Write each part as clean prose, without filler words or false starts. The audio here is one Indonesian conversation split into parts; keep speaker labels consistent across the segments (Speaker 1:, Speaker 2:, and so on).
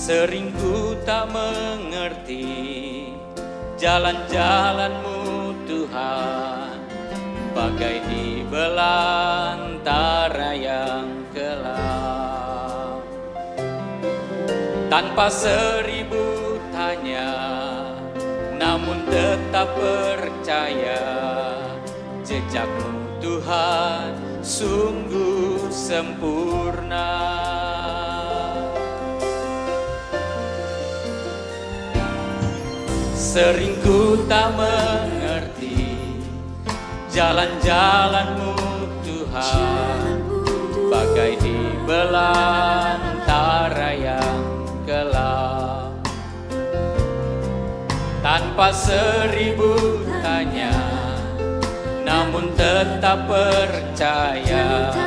Speaker 1: Sering ku tak mengerti jalan-jalan-Mu Tuhan, bagai di belantara yang kelam. Tanpa seribu tanya, namun tetap percaya, jejak-Mu Tuhan sungguh sempurna. Sering ku tak mengerti jalan-jalan-Mu Tuhan, bagai di belantara yang kelam. Tanpa seribu tanya, namun tetap percaya,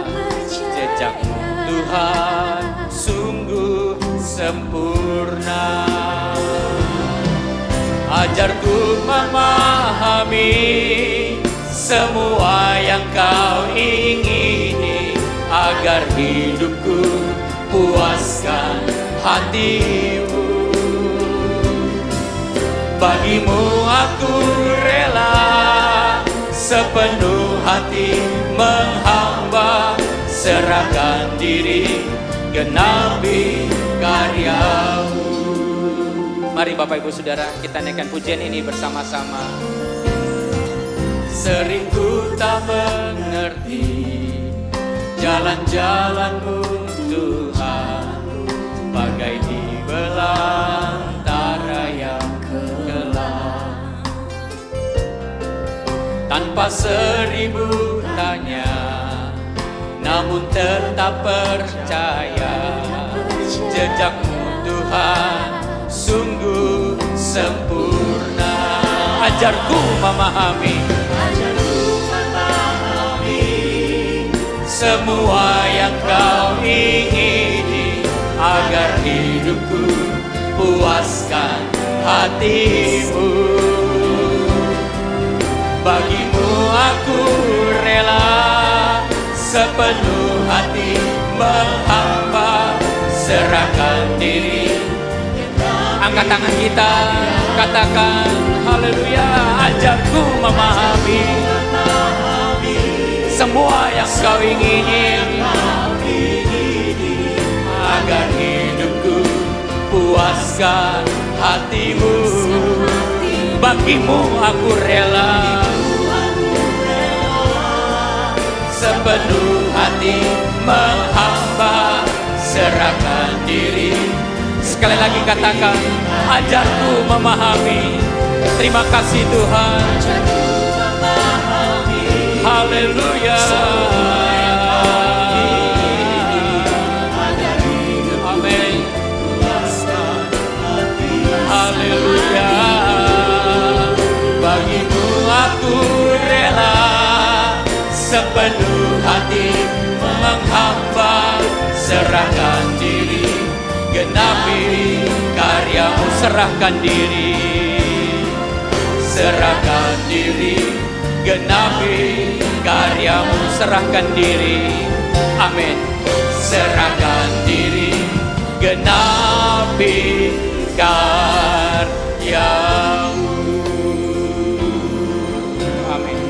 Speaker 1: jejak-Mu Tuhan sungguh sempurna. Ajarku memahami semua yang Kau ingini, agar hidupku puaskan hati-Mu. Bagi-Mu aku rela sepenuh hati menghamba, serahkan diri genapi karya-Mu. Mari Bapak Ibu Saudara, kita naikkan pujian ini bersama-sama. Sering ku tak mengerti jalan-jalan-Mu Tuhan, bagai di belantara yang kelam. Tanpa seribu tanya, namun tetap percaya, jejak-Mu Tuhan sungguh sempurna. Ajarku memahami semua yang Kau ingini, agar hidupku puaskan hati-Mu. Bagi-Mu aku rela sepenuh hati menghamba, serahkan diri. Angkat tangan kita, katakan haleluya. Ajarku memahami semua yang Kau ingini, agar hidupku puaskan hati-Mu. Bagi-Mu aku rela sepenuh hati menghamba, serahkan diri. Sekali lagi katakan, ajarku memahami. Terima kasih Tuhan. Haleluya. Amin. Haleluya. Bagi-Mu aku rela sepenuh hati menghamba, serahkan diri genapi karya-Mu. Serahkan diri, serahkan diri, genapi karya-Mu. Serahkan diri, amin. Serahkan diri, genapi karya-Mu. Amin.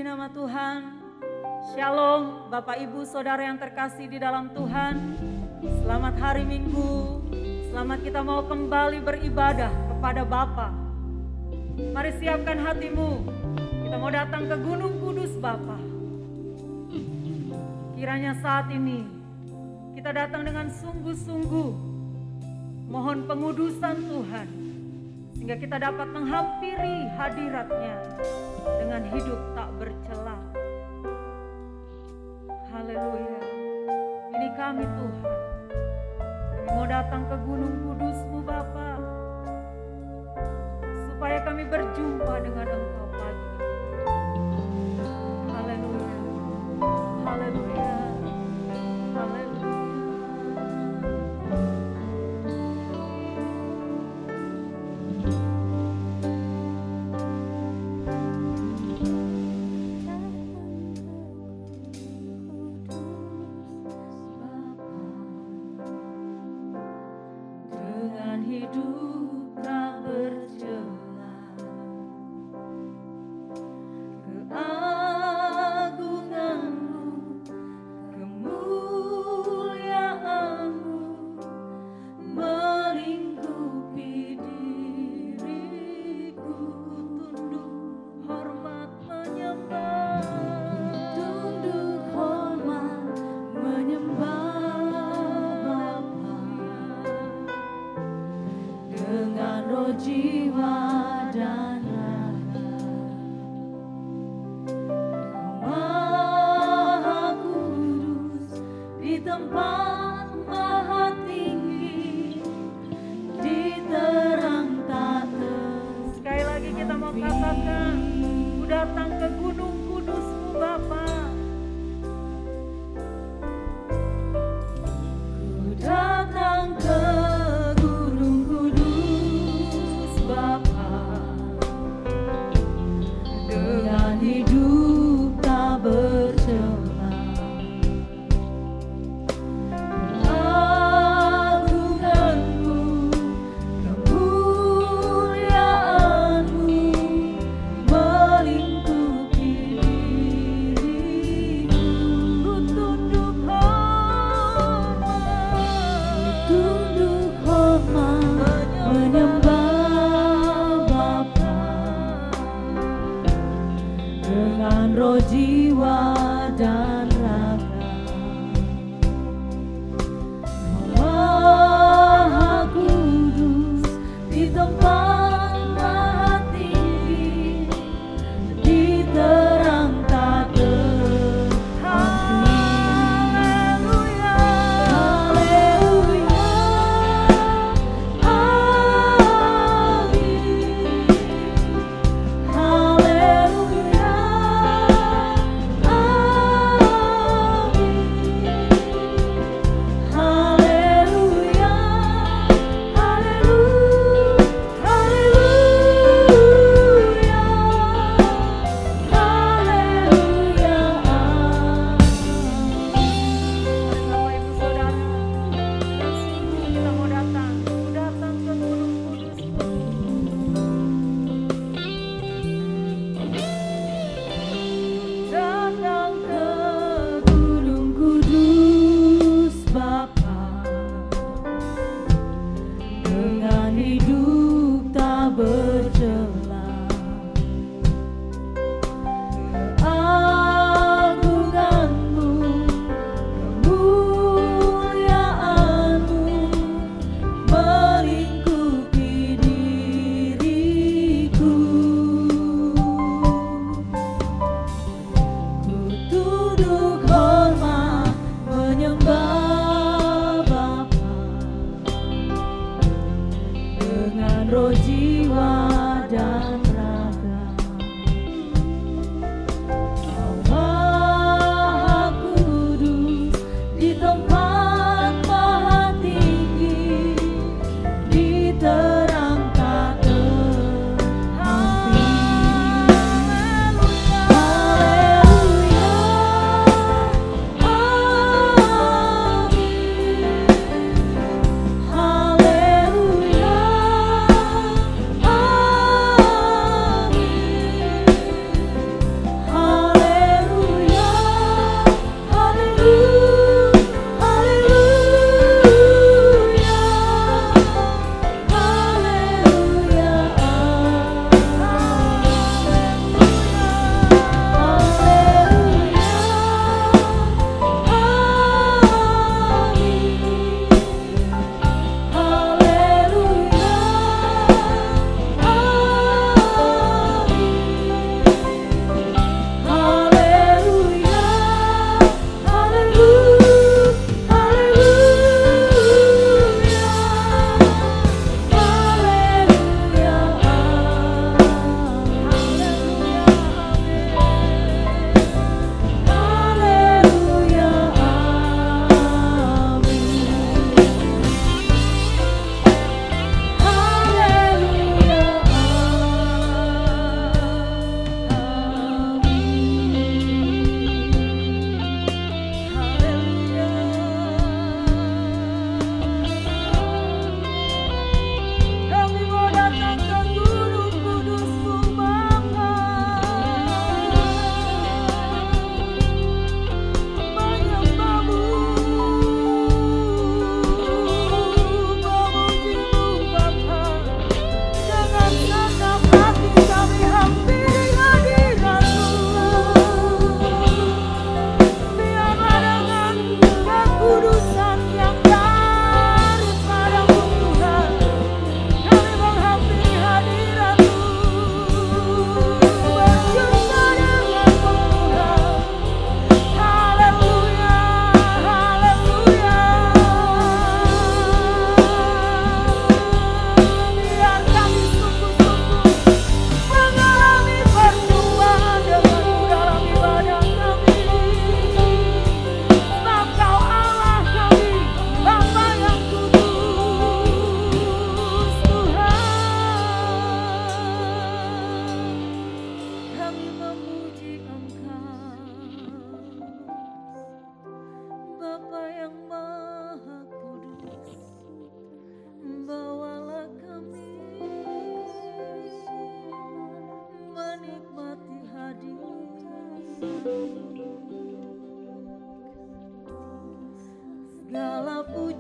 Speaker 2: Puji nama Tuhan. Shalom Bapak Ibu Saudara yang terkasih di dalam Tuhan. Selamat hari Minggu. Selamat kita mau kembali beribadah kepada Bapa. Mari siapkan hatimu. Kita mau datang ke Gunung Kudus Bapa. Kiranya saat ini kita datang dengan sungguh-sungguh mohon pengudusan Tuhan. Sehingga kita dapat menghampiri hadirat-Nya dengan hidup tak bercela. Haleluya. Ini kami Tuhan. Kami mau datang ke Gunung Kudus-Mu Bapa. Supaya kami berjumpa dengan Engkau pagi ini. Haleluya. Haleluya. Haleluya.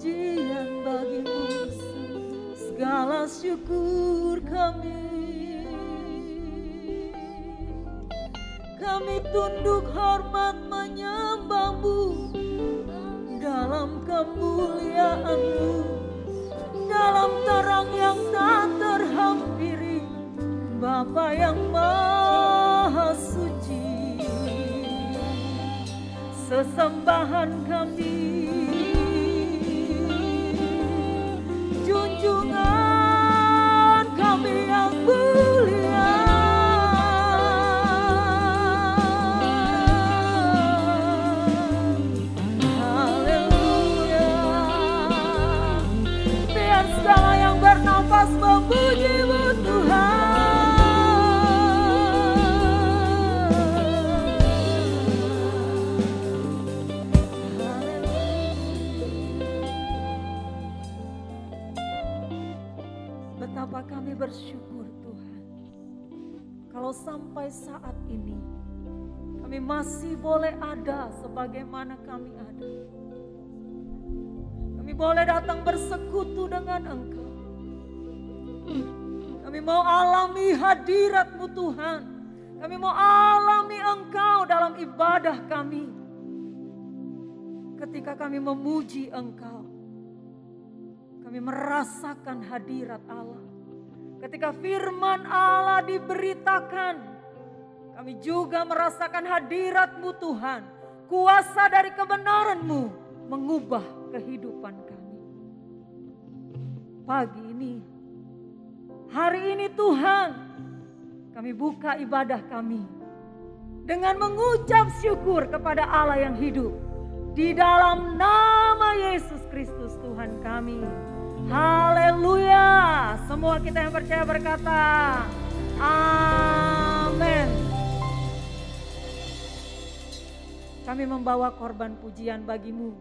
Speaker 2: pujian bagimu, segala syukur kami. Kami tunduk hormat menyembah-Mu dalam kemuliaan-Mu, dalam terang yang tak terhampiri, Bapa yang Maha Suci. Sesembahan kami, junjungan kami yang mulia, haleluya. Biar segala yang bernafas memuji-Mu Tuhan. Betapa kami bersyukur Tuhan, kalau sampai saat ini kami masih boleh ada sebagaimana kami ada. Kami boleh datang bersekutu dengan Engkau. Kami mau alami hadirat-Mu Tuhan. Kami mau alami Engkau dalam ibadah kami. Ketika kami memuji Engkau, kami merasakan hadirat Allah. Ketika firman Allah diberitakan, kami juga merasakan hadirat-Mu Tuhan. Kuasa dari kebenaran-Mu mengubah kehidupan kami. Pagi ini, hari ini Tuhan, kami buka ibadah kami dengan mengucap syukur kepada Allah yang hidup. Di dalam nama Yesus Kristus Tuhan kami. Haleluya. Semua kita yang percaya berkata, amin. Kami membawa korban pujian bagi-Mu.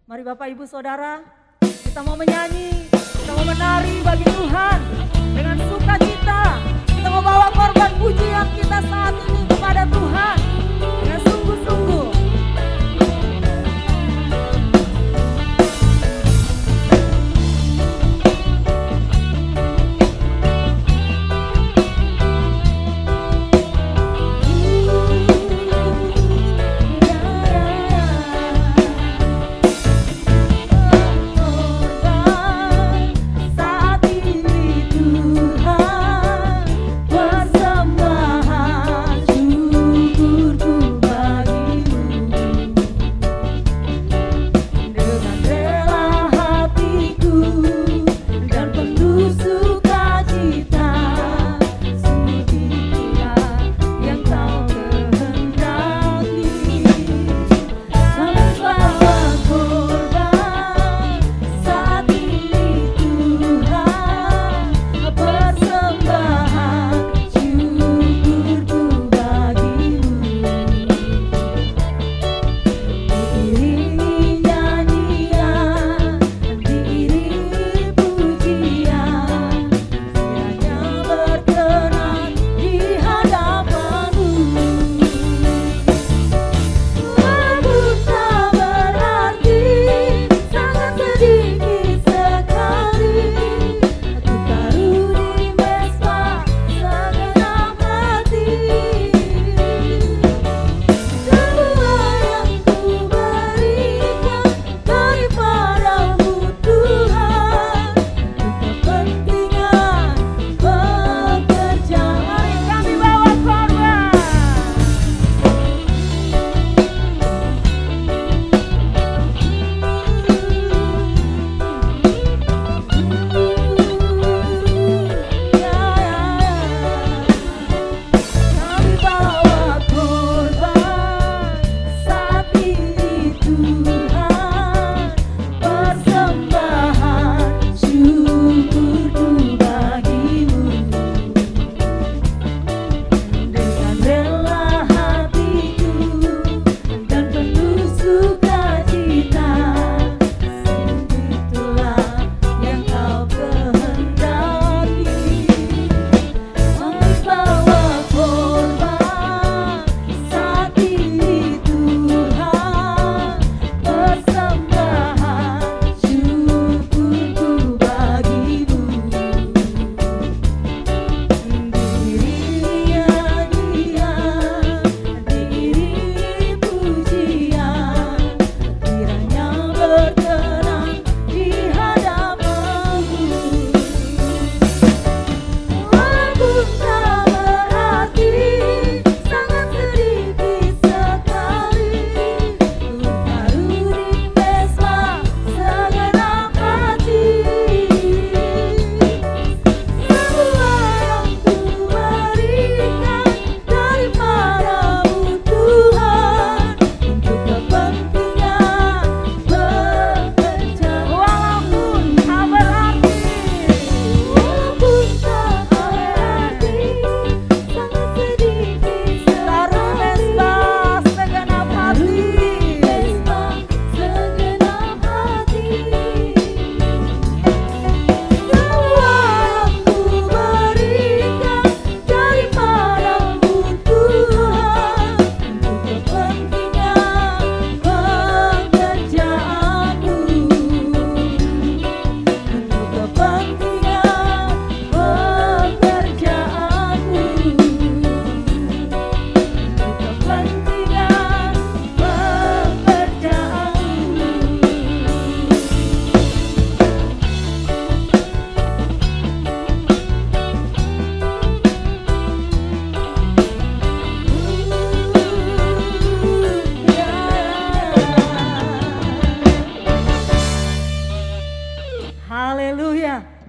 Speaker 2: Mari Bapak Ibu Saudara, kita mau menyanyi, kita mau menari bagi Tuhan dengan sukacita. Kita mau bawa korban pujian kita saat ini kepada Tuhan dengan sungguh-sungguh.
Speaker 3: Saat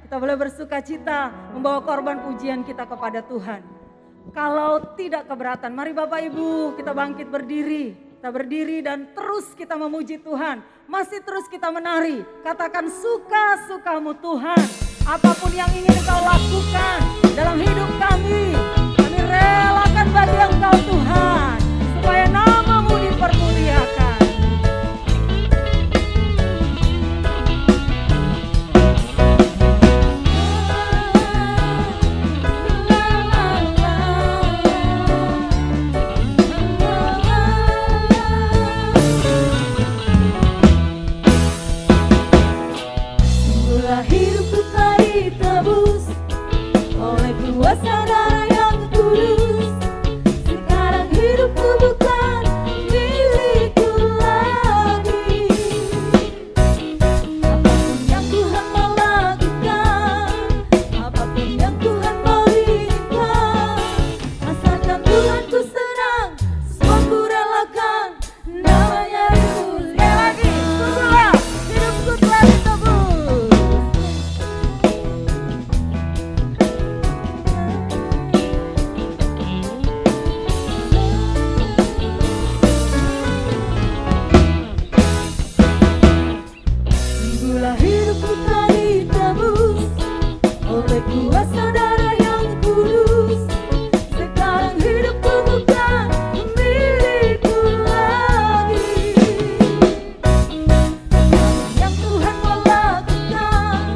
Speaker 2: Kita boleh bersuka cita membawa korban pujian kita kepada Tuhan. Kalau tidak keberatan, mari Bapak Ibu kita bangkit berdiri. Kita berdiri dan terus kita memuji Tuhan. Masih terus kita menari. Katakan suka-sukamu Tuhan. Apapun yang ingin Engkau lakukan dalam hidup kami relakan bagi Engkau Tuhan. Supaya nama-Mu dipermuliakan.
Speaker 3: Hidupku telah ditebus oleh kuasa darah yang kudus. Sekarang hidupku bukan milikku lagi. Apapun yang Tuhan mau lakukan, apapun yang Tuhan mau inginkan, asalkan Tuhan ku senang, semua ku relakan, namanya dimulia lagi. Sungguhlah hidupku telah ditebus. Hidupku telah ditebus oleh kuasa darah yang kudus. Sekarang hidupku bukan milikku lagi. Yang Tuhan mau lakukan,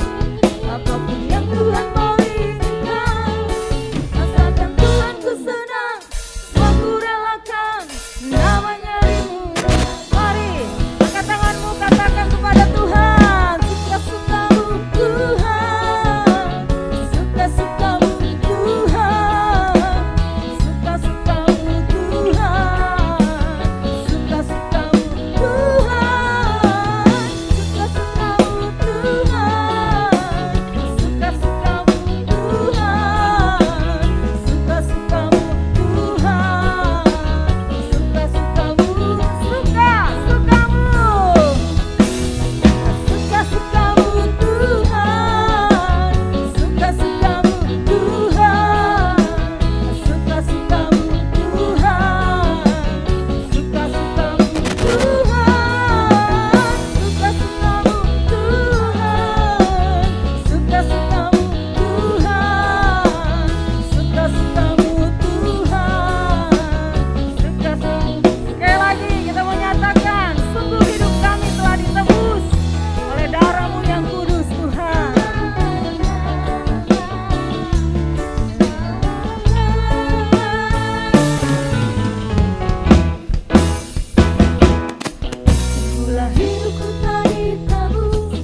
Speaker 3: apapun yang Tuhan mau inginkan, asalkan Tuhan ku senang, semua ku relakan, namanya dimulia. Mari angkat tanganmu, katakan kepada Tuhan. Suka-sukamu Tuhan, suka-sukamu Tuhan, suka-sukamu Tuhan, suka-sukamu Tuhan, suka-sukamu Tuhan, suka-sukamu Tuhan, suka-sukamu Tuhan, suka-sukamu, suka-sukamu. Suka-sukamu Tuhan, suka-sukamu Tuhan, suka-sukamu Tuhan, suka-sukamu Tuhan, suka-sukamu Tuhan, suka-sukamu Tuhan, suka-sukamu Tuhan, suka-sukamu. Sekali lagi kita menyatakan, sungguh hidup kami telah ditebus oleh darah-Mu yang kudus Tuhan. Sungguhlah hidupku telah ditebus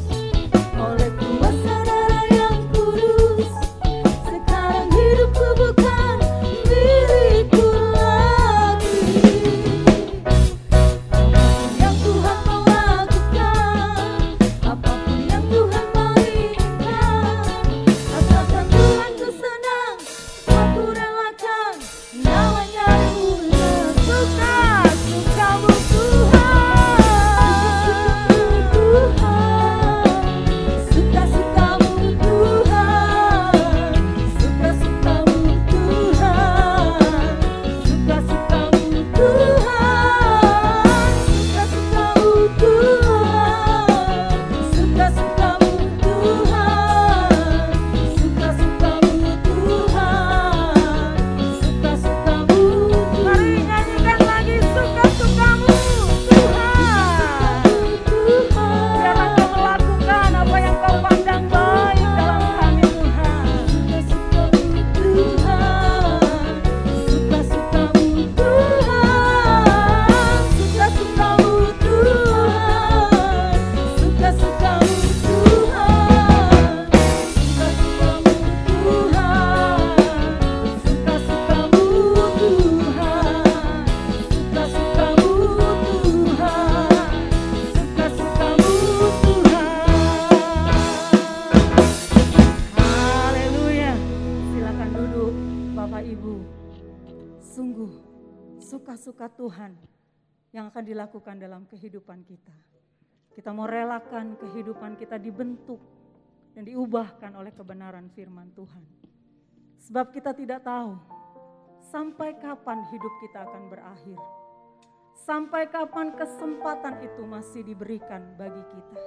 Speaker 3: oleh kuasa darah yang kudus. Sekarang hidupku bukan milikku lagi. Apapun yang Tuhan mau lakukan, apapun yang Tuhan mau inginkan, asalkan Tuhan ku senang, aku relakan, namanya dimulia. Suka-sukamu Tuhan, suka-sukamu Tuhan, suka-sukamu Tuhan, suka-sukamu Tuhan, suka-sukamu Tuhan, suka-sukamu Tuhan, suka-sukamu Tuhan, suka-sukamu. Mari nyanyikan lagi, suka-sukamu Tuhan. Biarlah Kau melakukan apa yang Kau pandang baik dalam kami Tuhan. Suka-sukamu Tuhan, suka-sukamu Tuhan, suka-sukamu Tuhan, suka-sukamu Tuhan, suka-sukamu Tuhan, suka-sukamu Tuhan, suka-sukamu Tuhan, suka-sukamu Tuhan.
Speaker 2: Haleluya. Silakan duduk Bapak Ibu. Sungguh suka-suka Tuhan yang akan dilakukan dalam kehidupan kita. Kita mau relakan kehidupan kita dibentuk dan diubahkan oleh kebenaran firman Tuhan. Sebab kita tidak tahu sampai kapan hidup kita akan berakhir. Sampai kapan kesempatan itu masih diberikan bagi kita.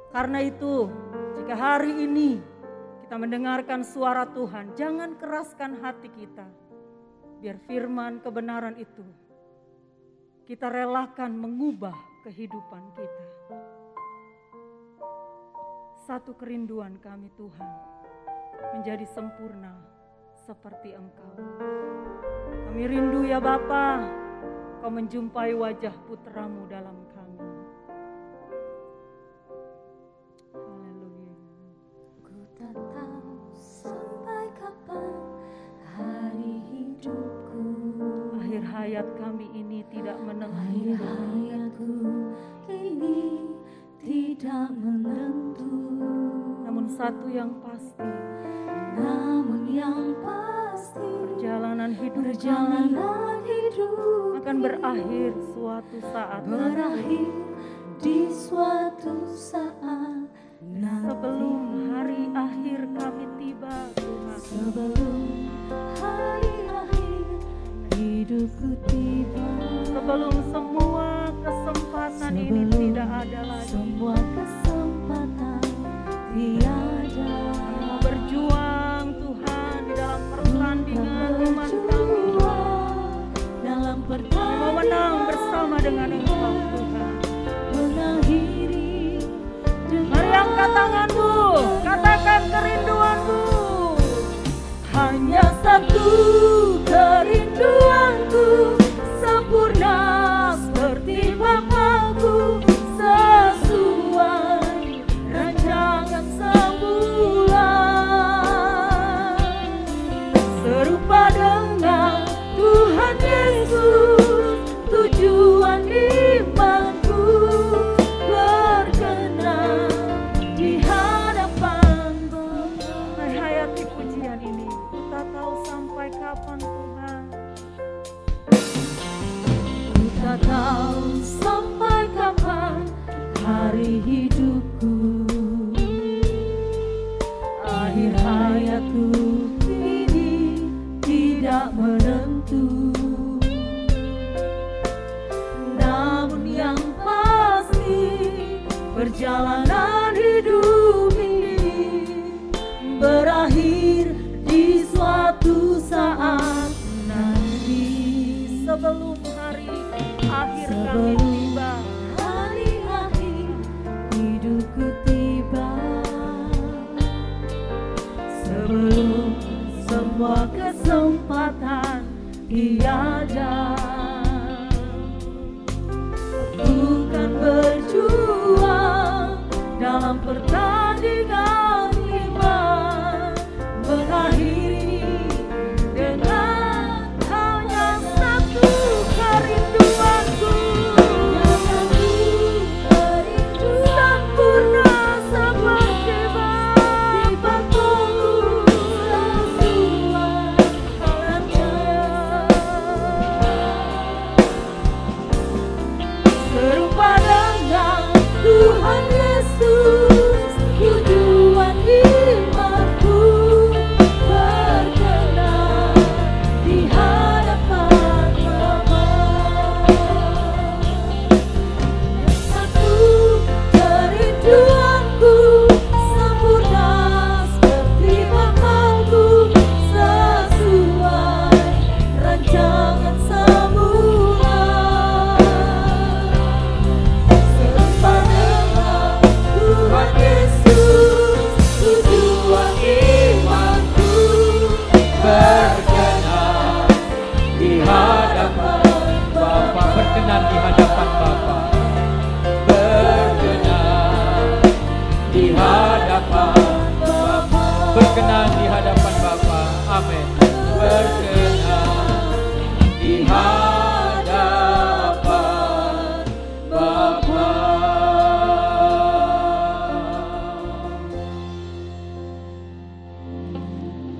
Speaker 2: Karena itu, jika hari ini kita mendengarkan suara Tuhan, jangan keraskan hati kita. Biar firman kebenaran itu kita relakan mengubah kehidupan kita. Satu kerinduan kami Tuhan, menjadi sempurna seperti Engkau. Kami rindu ya Bapa, Kau menjumpai wajah putramu dalam kami. Haleluya.
Speaker 3: Ku tak tahu sampai kapan hari hidupku.
Speaker 2: Akhir hayat kami ini tidak menentu.
Speaker 3: Akhir hayatku ini tidak menentu.
Speaker 2: Namun satu yang pasti, perjalanan hidup akan berakhir suatu saat.
Speaker 3: Berakhir di suatu saat nanti.
Speaker 2: Sebelum hari akhir kami tiba, Tuhan.
Speaker 3: Sebelum hari akhir hidupku tiba.
Speaker 2: Sebelum semua kesempatan ini tidak ada lagi.
Speaker 3: Semua kesempatan tiada.
Speaker 2: Kami mau berjuang Tuhan di dalam pertandingan iman kami.
Speaker 3: Dalam
Speaker 2: Kami mau menang bersama dengan Engkau Tuhan.
Speaker 3: mengakhiri
Speaker 2: Mari angkat tanganmu, katakan kerinduanmu.
Speaker 3: hanya satu kerinduanku, sempurna seperti Bapakku, sesuai rancangan semula, serupa dengan Tuhan Yesus, tujuan imanku, berkenan di hadapan Bapa.
Speaker 2: Hai hayati pujian ini, ku tak tahu sampai kapan Tuhan.
Speaker 3: Ku tak tahu sampai kapan hari hidupku, akhir hayatku ini tidak menentu. Namun yang pasti, perjalanan hidup ini berakhir di suatu saat nanti.
Speaker 2: Sebelum hari akhir kami
Speaker 3: Sebelum
Speaker 2: tiba,
Speaker 3: hari akhir hidupku tiba, sebelum semua kesempatan tiada. Bukan berjuang dalam pertandingan iman, mengakhiri dengan hanya satu kerinduanku, sempurna seperti Bapakku, serupa dengan Tuhan Yesus, tujuan imanku, berkenan di hadapan Bapa. Satu kerinduanku, sempurna seperti Bapakku, sesuai rancangan semula, serupa dengan Tuhan Yesus, tujuan imanku,
Speaker 1: Berkenan di hadapan Bapa, berkenan di hadapan Bapa, berkenan di hadapan Bapa, berkenan di hadapan Bapa. Amin. Berkenan di hadapan Bapa.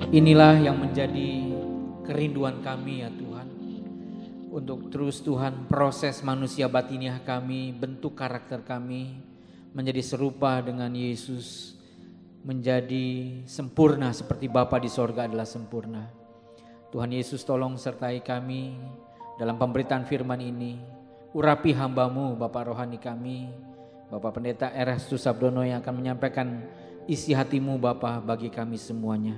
Speaker 1: Inilah yang menjadi kerinduan kami ya Tuhan. Untuk terus Tuhan proses manusia batiniah kami, bentuk karakter kami menjadi serupa dengan Yesus. menjadi sempurna seperti Bapa di sorga adalah sempurna. Tuhan Yesus tolong sertai kami dalam pemberitaan firman ini. Urapi hamba-Mu Bapak rohani kami, Bapak Pendeta Erastus Sabdono yang akan menyampaikan isi hati-Mu Bapa bagi kami semuanya.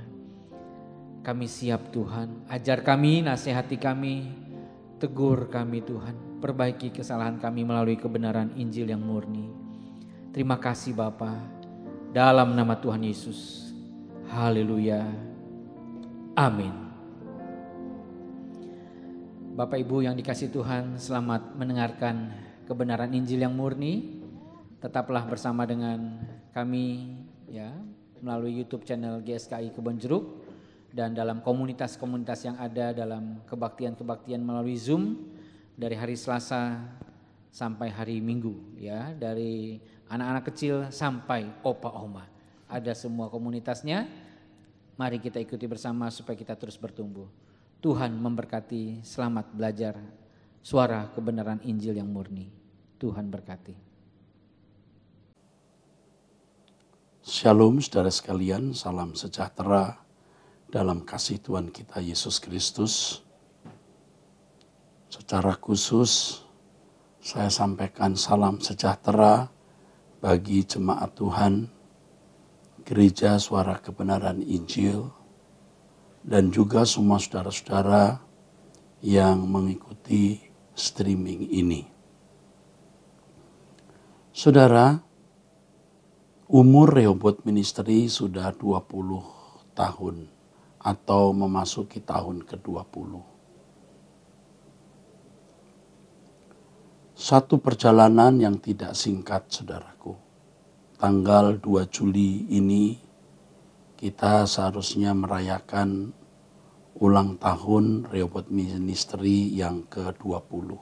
Speaker 1: Kami siap Tuhan, ajar kami, nasihati kami, tegur kami Tuhan, perbaiki kesalahan kami melalui kebenaran Injil yang murni. Terima kasih Bapa, dalam nama Tuhan Yesus. Haleluya. Amin. Bapak Ibu yang dikasihi Tuhan, selamat mendengarkan kebenaran Injil yang murni. Tetaplah bersama dengan kami ya melalui YouTube channel GSKI Kebonjeruk dan dalam komunitas-komunitas yang ada dalam kebaktian-kebaktian melalui Zoom dari hari Selasa sampai hari Minggu ya, dari anak-anak kecil sampai opa-oma. Ada semua komunitasnya. Mari kita ikuti bersama supaya kita terus bertumbuh. Tuhan memberkati, selamat belajar suara kebenaran Injil yang murni. Tuhan berkati.
Speaker 4: Shalom saudara sekalian, salam sejahtera dalam kasih Tuhan kita Yesus Kristus. Secara khusus saya sampaikan salam sejahtera bagi jemaat Tuhan, Gereja Suara Kebenaran Injil, dan juga semua saudara-saudara yang mengikuti streaming ini. Saudara, umur Rehoboth Ministry sudah 20 tahun atau memasuki tahun ke-20. Satu perjalanan yang tidak singkat, saudaraku. Tanggal 2 Juli ini kita seharusnya merayakan ulang tahun Rehoboth Ministry yang ke-20.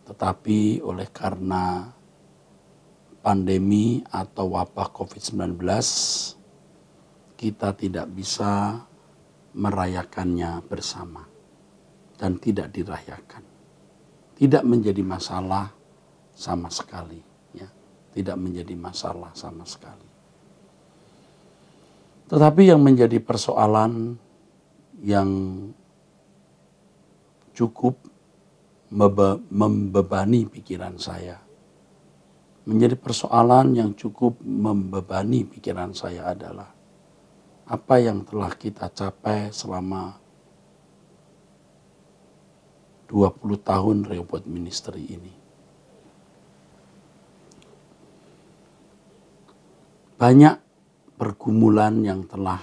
Speaker 4: Tetapi oleh karena pandemi atau wabah COVID-19, kita tidak bisa merayakannya bersama dan tidak dirayakan. Tidak menjadi masalah sama sekali, ya. Tidak menjadi masalah sama sekali. Tetapi yang menjadi persoalan yang cukup membebani pikiran saya, menjadi persoalan yang cukup membebani pikiran saya adalah apa yang telah kita capai selama 20 tahun Rehoboth Ministry ini. Banyak pergumulan yang telah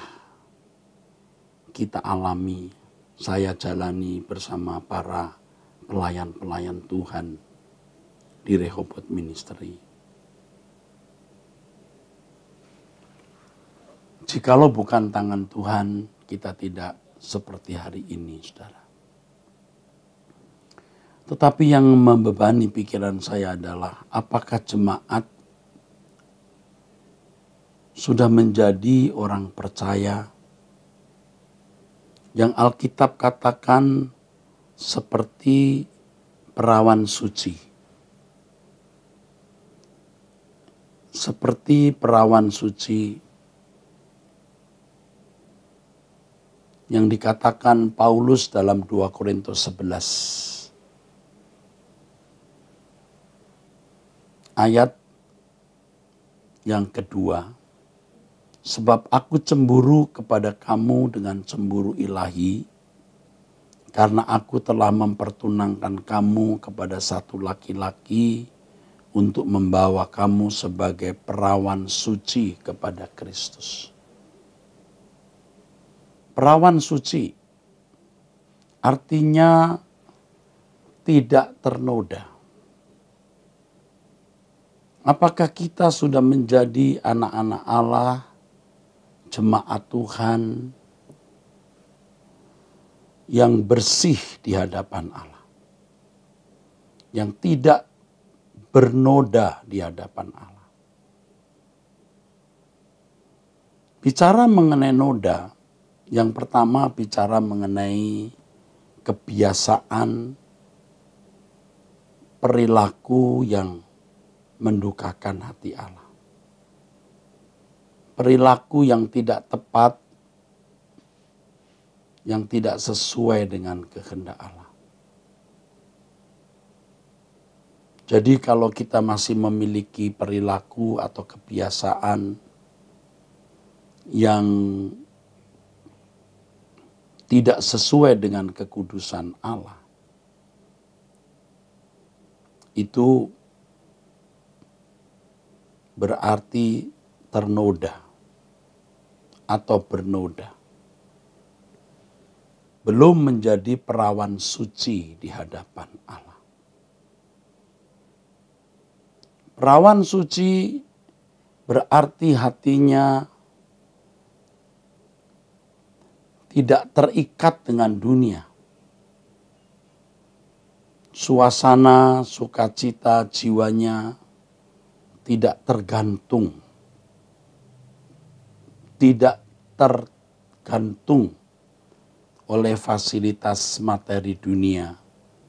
Speaker 4: kita alami, saya jalani bersama para pelayan-pelayan Tuhan di Rehoboth Ministry. Jikalau bukan tangan Tuhan, kita tidak seperti hari ini, saudara. Tetapi yang membebani pikiran saya adalah apakah jemaat sudah menjadi orang percaya yang Alkitab katakan seperti perawan suci. Seperti perawan suci yang dikatakan Paulus dalam 2 Korintus 11. Ayat yang kedua. Sebab aku cemburu kepada kamu dengan cemburu ilahi, karena aku telah mempertunangkan kamu kepada satu laki-laki untuk membawa kamu sebagai perawan suci kepada Kristus. Perawan suci artinya tidak ternoda. Apakah kita sudah menjadi anak-anak Allah, jemaat Tuhan yang bersih di hadapan Allah, yang tidak bernoda di hadapan Allah? Bicara mengenai noda, yang pertama bicara mengenai kebiasaan perilaku yang mendukakan hati Allah. perilaku yang tidak tepat, yang tidak sesuai dengan kehendak Allah. Jadi kalau kita masih memiliki perilaku atau kebiasaan yang tidak sesuai dengan kekudusan Allah, itu berarti ternoda atau bernoda. Belum menjadi perawan suci di hadapan Allah. Perawan suci berarti hatinya tidak terikat dengan dunia. Suasana, sukacita jiwanya tidak tergantung. Tidak tergantung oleh fasilitas materi dunia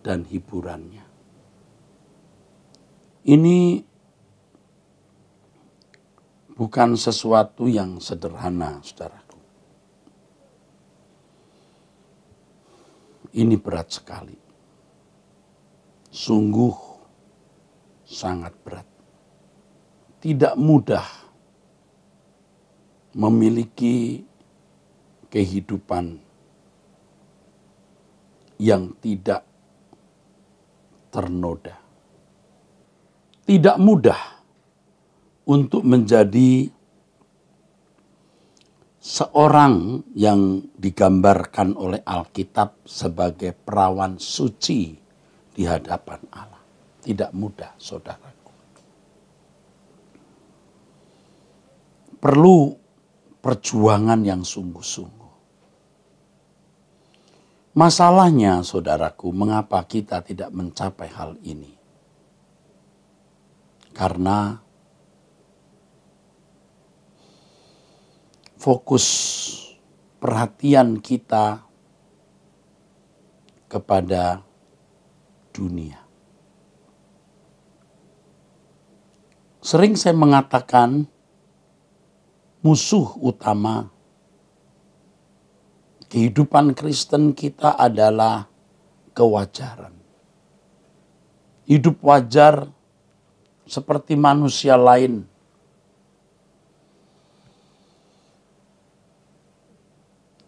Speaker 4: dan hiburannya. Ini bukan sesuatu yang sederhana, saudaraku. Ini berat sekali. Sungguh sangat berat. Tidak mudah memiliki kehidupan yang tidak ternoda. Tidak mudah untuk menjadi seorang yang digambarkan oleh Alkitab sebagai perawan suci di hadapan Allah. Tidak mudah, saudaraku. Perlu perjuangan yang sungguh-sungguh. Masalahnya, saudaraku, mengapa kita tidak mencapai hal ini? Karena fokus perhatian kita kepada dunia. Sering saya mengatakan musuh utama kehidupan Kristen kita adalah kewajaran. Hidup wajar seperti manusia lain.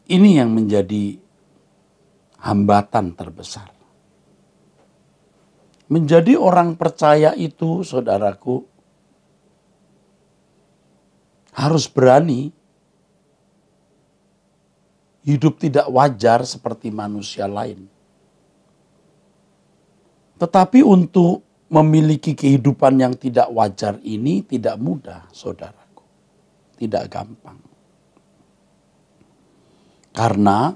Speaker 4: Ini yang menjadi hambatan terbesar. Menjadi orang percaya itu, saudaraku, harus berani hidup tidak wajar seperti manusia lain. Tetapi untuk memiliki kehidupan yang tidak wajar ini tidak mudah, saudaraku. Tidak gampang. Karena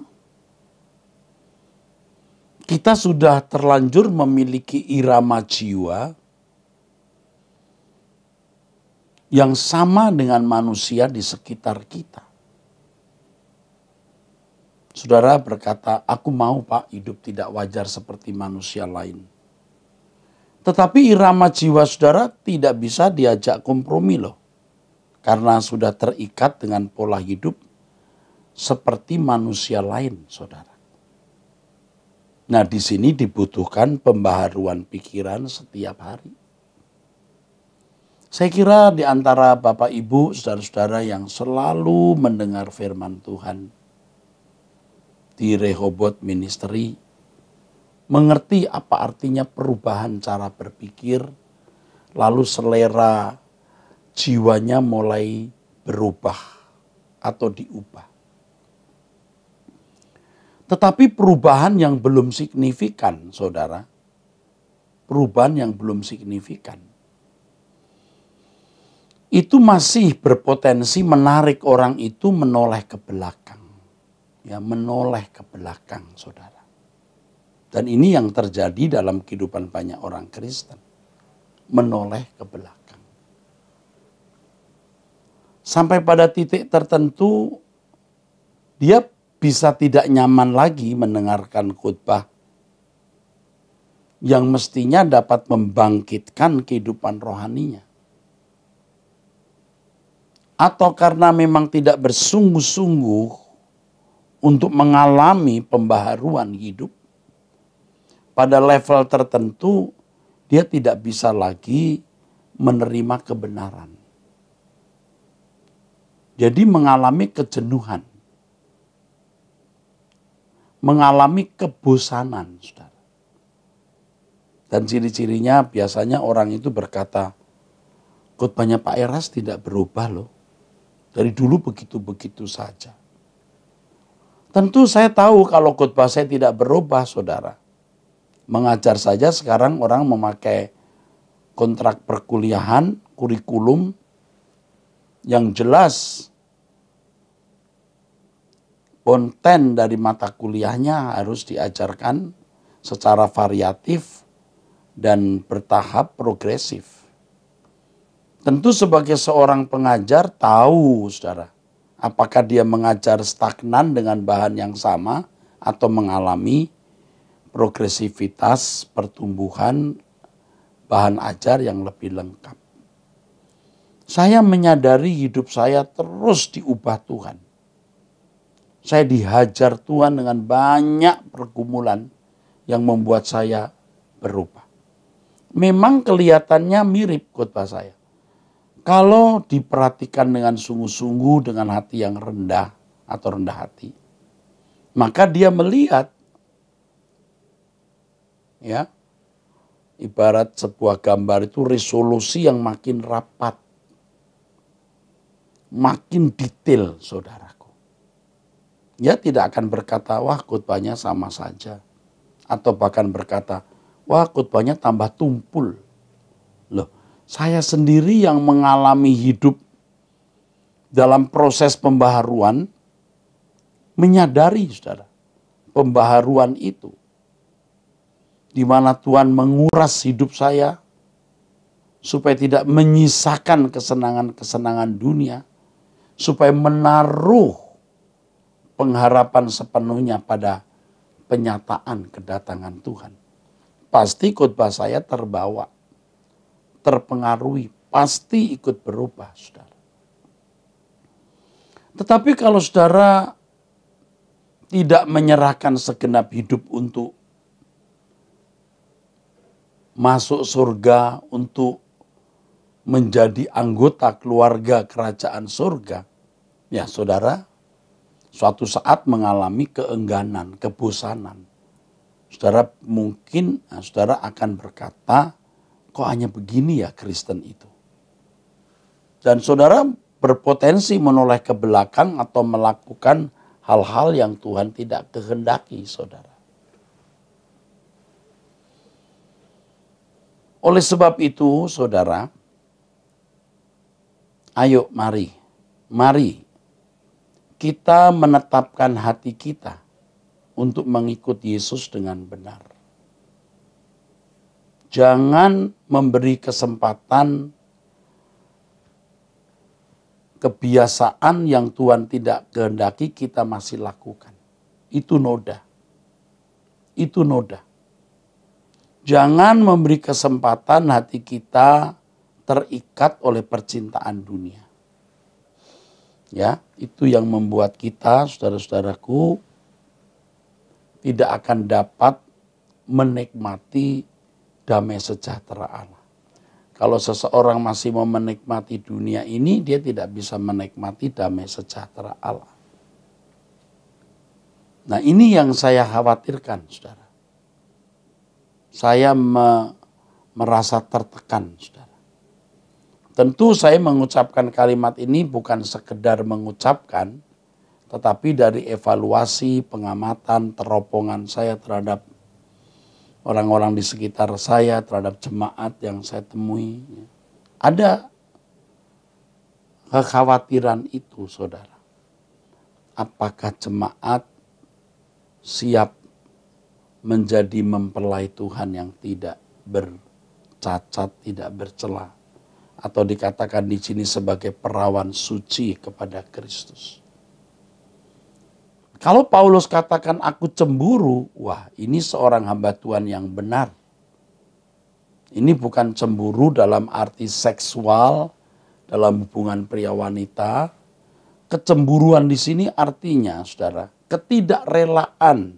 Speaker 4: kita sudah terlanjur memiliki irama jiwa yang sama dengan manusia di sekitar kita. Saudara berkata, aku mau Pak hidup tidak wajar seperti manusia lain. Tetapi irama jiwa saudara tidak bisa diajak kompromi loh. Karena sudah terikat dengan pola hidup seperti manusia lain, saudara. Nah, di sini dibutuhkan pembaharuan pikiran setiap hari. Saya kira di antara Bapak Ibu, saudara-saudara yang selalu mendengar firman Tuhan di Rehoboth Ministry, mengerti apa artinya perubahan cara berpikir, lalu selera jiwanya mulai berubah atau diubah. Tetapi perubahan yang belum signifikan, saudara, perubahan yang belum signifikan, itu masih berpotensi menarik orang itu menoleh ke belakang. Ya, menoleh ke belakang, saudara. Dan ini yang terjadi dalam kehidupan banyak orang Kristen. Menoleh ke belakang. Sampai pada titik tertentu, dia bisa tidak nyaman lagi mendengarkan khotbah yang mestinya dapat membangkitkan kehidupan rohaninya. atau karena memang tidak bersungguh-sungguh untuk mengalami pembaharuan hidup, pada level tertentu dia tidak bisa lagi menerima kebenaran. Jadi mengalami kejenuhan, mengalami kebosanan, saudara. Dan ciri-cirinya biasanya orang itu berkata, khotbahnya Pak Eras tidak berubah loh. Dari dulu begitu-begitu saja. Tentu saya tahu kalau khotbah saya tidak berubah, saudara. Mengajar saja sekarang orang memakai kontrak perkuliahan, kurikulum yang jelas konten dari mata kuliahnya harus diajarkan secara variatif dan bertahap progresif. Tentu sebagai seorang pengajar tahu, saudara, apakah dia mengajar stagnan dengan bahan yang sama atau mengalami progresivitas pertumbuhan bahan ajar yang lebih lengkap. Saya menyadari hidup saya terus diubah Tuhan. Saya dihajar Tuhan dengan banyak pergumulan yang membuat saya berubah. Memang kelihatannya mirip khotbah saya. Kalau diperhatikan dengan sungguh-sungguh, dengan hati yang rendah atau rendah hati, maka dia melihat, ya, ibarat sebuah gambar itu resolusi yang makin rapat, makin detail, saudaraku. Dia tidak akan berkata, wah khotbahnya sama saja. Atau bahkan berkata, wah khotbahnya tambah tumpul. Loh, saya sendiri yang mengalami hidup dalam proses pembaharuan, menyadari, saudara, pembaharuan itu. Di mana Tuhan menguras hidup saya, supaya tidak menyisakan kesenangan-kesenangan dunia, supaya menaruh pengharapan sepenuhnya pada penyataan kedatangan Tuhan. Pasti khotbah saya terbawa, terpengaruhi, pasti ikut berubah, saudara. Tetapi kalau saudara tidak menyerahkan segenap hidup untuk masuk surga, untuk menjadi anggota keluarga kerajaan surga, ya saudara, suatu saat mengalami keengganan, kebosanan. Saudara mungkin, saudara akan berkata, kok hanya begini ya Kristen itu. Dan saudara berpotensi menoleh ke belakang atau melakukan hal-hal yang Tuhan tidak kehendaki, saudara. Oleh sebab itu, saudara, ayo mari kita menetapkan hati kita untuk mengikut Yesus dengan benar. Jangan memberi kesempatan kebiasaan yang Tuhan tidak kehendaki kita masih lakukan. Itu noda. Itu noda. Jangan memberi kesempatan hati kita terikat oleh percintaan dunia. Ya, itu yang membuat kita, saudara-saudaraku, tidak akan dapat menikmati damai sejahtera Allah. Kalau seseorang masih mau menikmati dunia ini, dia tidak bisa menikmati damai sejahtera Allah. Nah, ini yang saya khawatirkan, saudara. Saya merasa tertekan, saudara. Tentu saya mengucapkan kalimat ini bukan sekedar mengucapkan, tetapi dari evaluasi, pengamatan, teropongan saya terhadap orang-orang di sekitar saya, terhadap jemaat yang saya temui. Ada kekhawatiran itu, saudara. Apakah jemaat siap menjadi mempelai Tuhan yang tidak bercacat, tidak bercela, atau dikatakan di sini sebagai perawan suci kepada Kristus. Kalau Paulus katakan aku cemburu, wah ini seorang hamba Tuhan yang benar. Ini bukan cemburu dalam arti seksual, dalam hubungan pria wanita. Kecemburuan di sini artinya, saudara, ketidakrelaan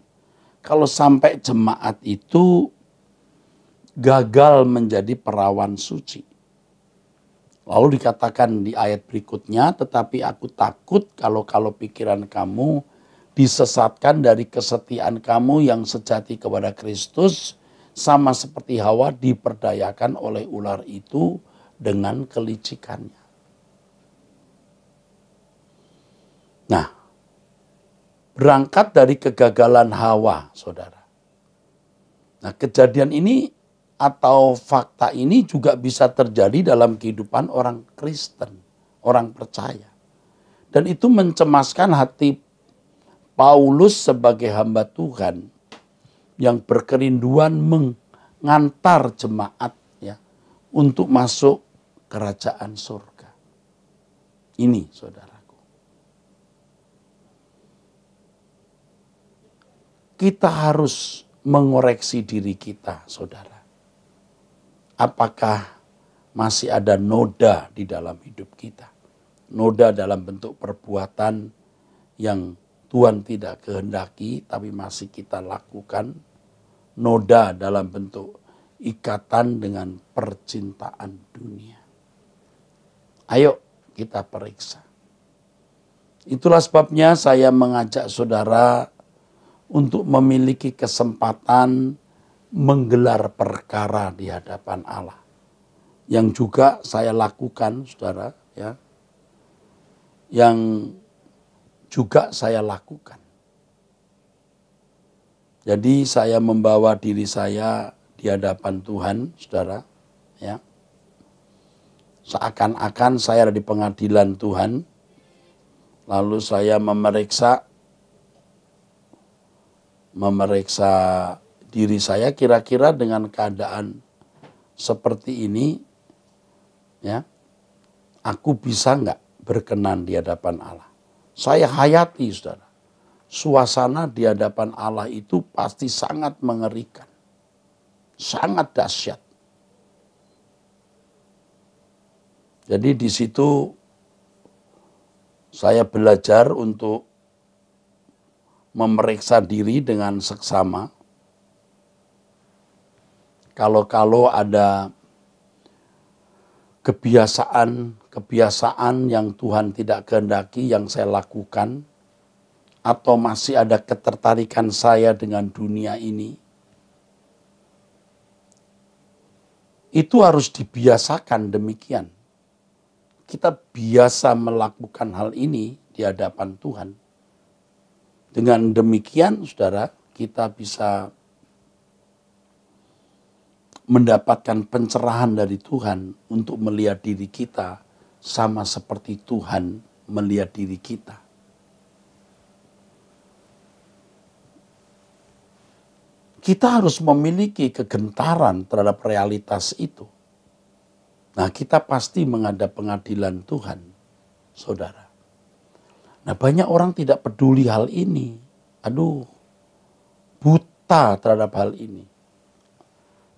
Speaker 4: kalau sampai jemaat itu gagal menjadi perawan suci. Lalu dikatakan di ayat berikutnya, tetapi aku takut kalau pikiran kamu disesatkan dari kesetiaan kamu yang sejati kepada Kristus, sama seperti Hawa diperdayakan oleh ular itu dengan kelicikannya. Nah, berangkat dari kegagalan Hawa, saudara. Nah, kejadian ini atau fakta ini juga bisa terjadi dalam kehidupan orang Kristen, orang percaya. Dan itu mencemaskan hati Paulus sebagai hamba Tuhan yang berkerinduan mengantar jemaat ya untuk masuk kerajaan surga. Ini saudaraku. Kita harus mengoreksi diri kita, saudara. Apakah masih ada noda di dalam hidup kita? Noda dalam bentuk perbuatan yang Tuhan tidak kehendaki tapi masih kita lakukan. Noda dalam bentuk ikatan dengan percintaan dunia. Ayo kita periksa. Itulah sebabnya saya mengajak saudara untuk memiliki kesempatan menggelar perkara di hadapan Allah. Yang juga saya lakukan, saudara, ya. Yang juga saya lakukan. Jadi saya membawa diri saya di hadapan Tuhan, saudara, ya. Seakan-akan saya ada di pengadilan Tuhan. Lalu saya memeriksa diri saya kira-kira dengan keadaan seperti ini, ya, aku bisa nggak berkenan di hadapan Allah? Saya hayati, saudara, suasana di hadapan Allah itu pasti sangat mengerikan, sangat dahsyat. Jadi di situ saya belajar untuk memeriksa diri dengan seksama. Kalau ada kebiasaan yang Tuhan tidak kehendaki yang saya lakukan, atau masih ada ketertarikan saya dengan dunia ini, itu harus dibiasakan demikian. Kita biasa melakukan hal ini di hadapan Tuhan. Dengan demikian, saudara, kita bisa mendapatkan pencerahan dari Tuhan untuk melihat diri kita sama seperti Tuhan melihat diri kita. Kita harus memiliki kegentaran terhadap realitas itu. Nah, kita pasti menghadap pengadilan Tuhan, saudara. Nah, banyak orang tidak peduli hal ini. Aduh, buta terhadap hal ini.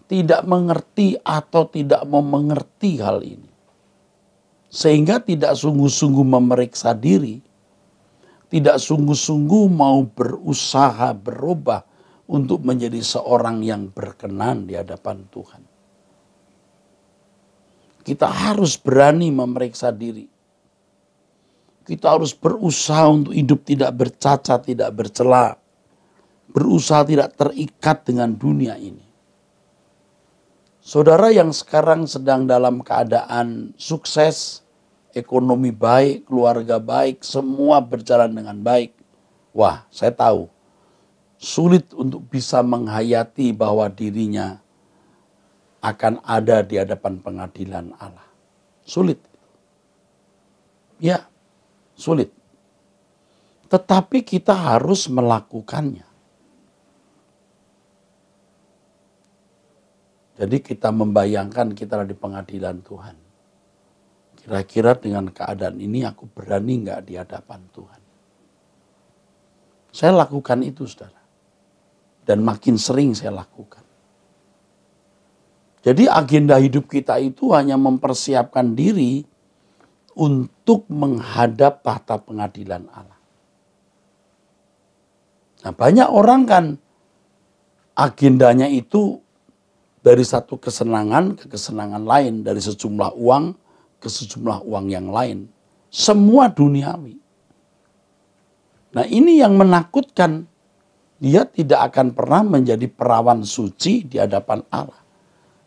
Speaker 4: Tidak mengerti atau tidak mau mengerti hal ini. Sehingga tidak sungguh-sungguh memeriksa diri. Tidak sungguh-sungguh mau berusaha berubah untuk menjadi seorang yang berkenan di hadapan Tuhan. Kita harus berani memeriksa diri. Kita harus berusaha untuk hidup tidak bercacat, tidak bercela. Berusaha tidak terikat dengan dunia ini. Saudara yang sekarang sedang dalam keadaan sukses, ekonomi baik, keluarga baik, semua berjalan dengan baik. Wah, saya tahu, sulit untuk bisa menghayati bahwa dirinya akan ada di hadapan pengadilan Allah. Sulit. Ya, sulit. Tetapi kita harus melakukannya. Jadi kita membayangkan kita ada di pengadilan Tuhan. Kira-kira dengan keadaan ini aku berani nggak di hadapan Tuhan? Saya lakukan itu, saudara. Dan makin sering saya lakukan. Jadi agenda hidup kita itu hanya mempersiapkan diri untuk menghadap tahta pengadilan Allah. Nah, banyak orang kan agendanya itu dari satu kesenangan ke kesenangan lain, dari sejumlah uang ke sejumlah uang yang lain. Semua duniawi. Nah, ini yang menakutkan. Dia tidak akan pernah menjadi perawan suci di hadapan Allah.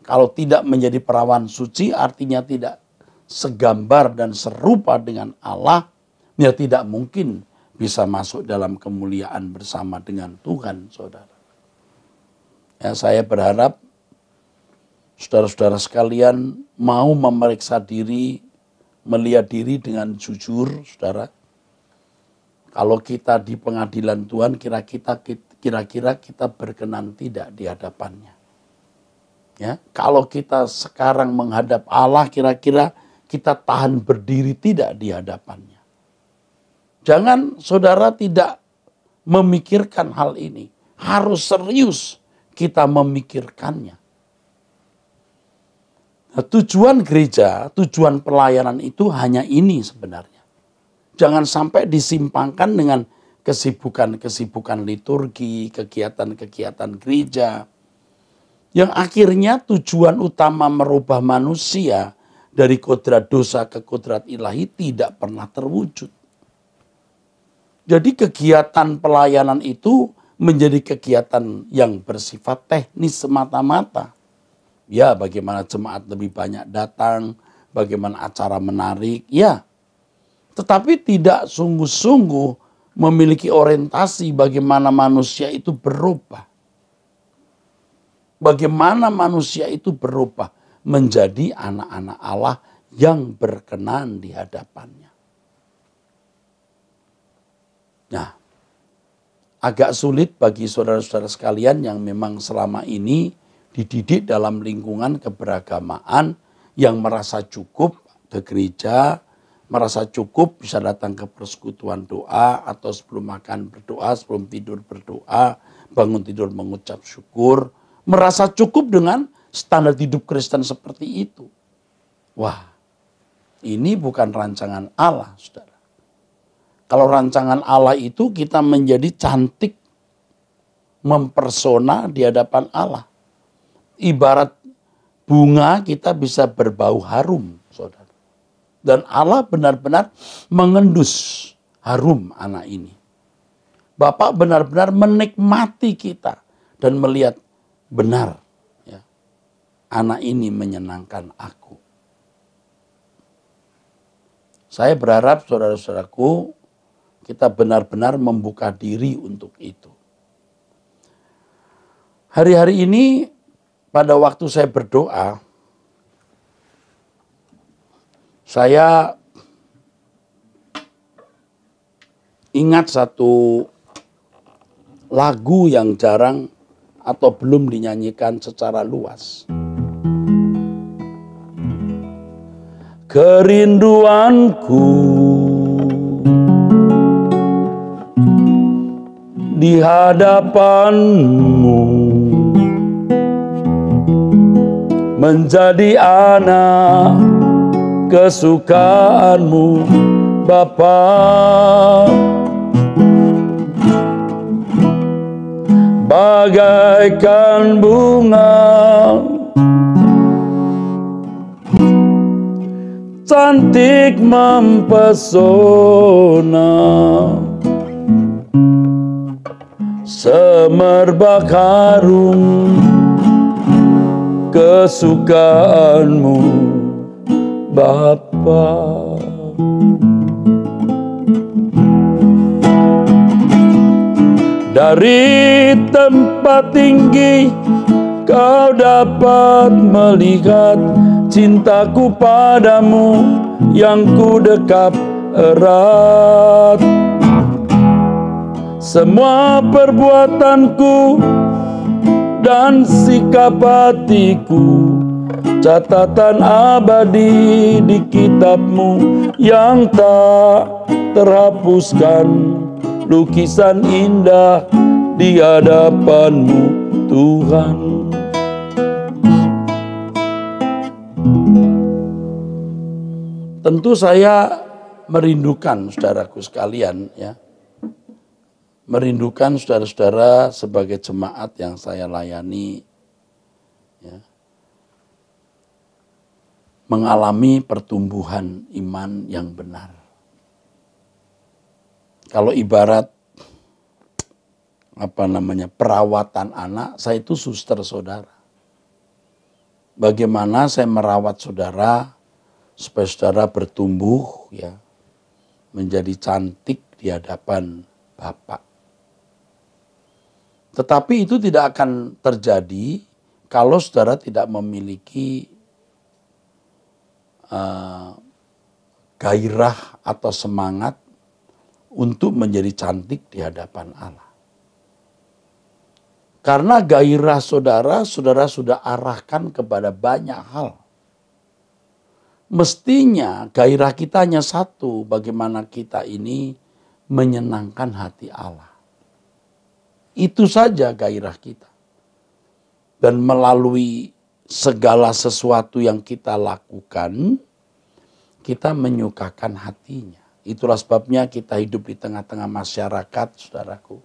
Speaker 4: Kalau tidak menjadi perawan suci artinya tidak segambar dan serupa dengan Allah, ya tidak mungkin bisa masuk dalam kemuliaan bersama dengan Tuhan, saudara. Ya, saya berharap saudara-saudara sekalian mau memeriksa diri, melihat diri dengan jujur, saudara. Kalau kita di pengadilan Tuhan, kira-kira kita berkenan tidak di hadapannya. Ya, kalau kita sekarang menghadap Allah, kira-kira kita tahan berdiri tidak di hadapannya. Jangan saudara tidak memikirkan hal ini. Harus serius kita memikirkannya. Nah, tujuan gereja, tujuan pelayanan itu hanya ini sebenarnya. Jangan sampai disimpangkan dengan kesibukan-kesibukan liturgi, kegiatan-kegiatan gereja. Yang akhirnya tujuan utama merubah manusia dari kodrat dosa ke kodrat ilahi tidak pernah terwujud. Jadi kegiatan pelayanan itu menjadi kegiatan yang bersifat teknis semata-mata. Ya, bagaimana jemaat lebih banyak datang, bagaimana acara menarik, ya. Tetapi tidak sungguh-sungguh memiliki orientasi bagaimana manusia itu berubah. Bagaimana manusia itu berubah menjadi anak-anak Allah yang berkenan di hadapannya. Nah, agak sulit bagi saudara-saudara sekalian yang memang selama ini dididik dalam lingkungan keberagamaan yang merasa cukup ke gereja, merasa cukup bisa datang ke persekutuan doa atau sebelum makan berdoa, sebelum tidur berdoa, bangun tidur mengucap syukur, merasa cukup dengan standar hidup Kristen seperti itu. Wah, ini bukan rancangan Allah, saudara. Kalau rancangan Allah itu kita menjadi cantik, mempersona di hadapan Allah. Ibarat bunga kita bisa berbau harum, saudara. Dan Allah benar-benar mengendus harum anak ini. Bapak benar-benar menikmati kita dan melihat benar, ya, anak ini menyenangkan aku. Saya berharap saudara-saudaraku kita benar-benar membuka diri untuk itu. Hari-hari ini pada waktu saya berdoa, saya ingat satu lagu yang jarang atau belum dinyanyikan secara luas. Kerinduanku di hadapanmu menjadi anak kesukaanmu, Bapa. Bagaikan bunga cantik mempesona, semerbak harum kesukaanmu, Bapa. Dari tempat tinggi kau dapat melihat cintaku padamu yang ku dekap erat. Semua perbuatanku dan sikap hatiku catatan abadi di kitabmu yang tak terhapuskan, lukisan indah di hadapanmu, Tuhan. Tentu saya merindukan saudaraku sekalian ya. Merindukan saudara-saudara sebagai jemaat yang saya layani ya, mengalami pertumbuhan iman yang benar. Kalau ibarat perawatan anak, saya itu suster saudara. Bagaimana saya merawat saudara supaya saudara bertumbuh ya, menjadi cantik di hadapan Bapa. Tetapi itu tidak akan terjadi kalau saudara tidak memiliki gairah atau semangat untuk menjadi cantik di hadapan Allah. Karena gairah saudara, saudara sudah arahkan kepada banyak hal. Mestinya gairah kita hanya satu, bagaimana kita ini menyenangkan hati Allah. Itu saja gairah kita. Dan melalui segala sesuatu yang kita lakukan, kita menyukakan hatinya. Itulah sebabnya kita hidup di tengah-tengah masyarakat, saudaraku.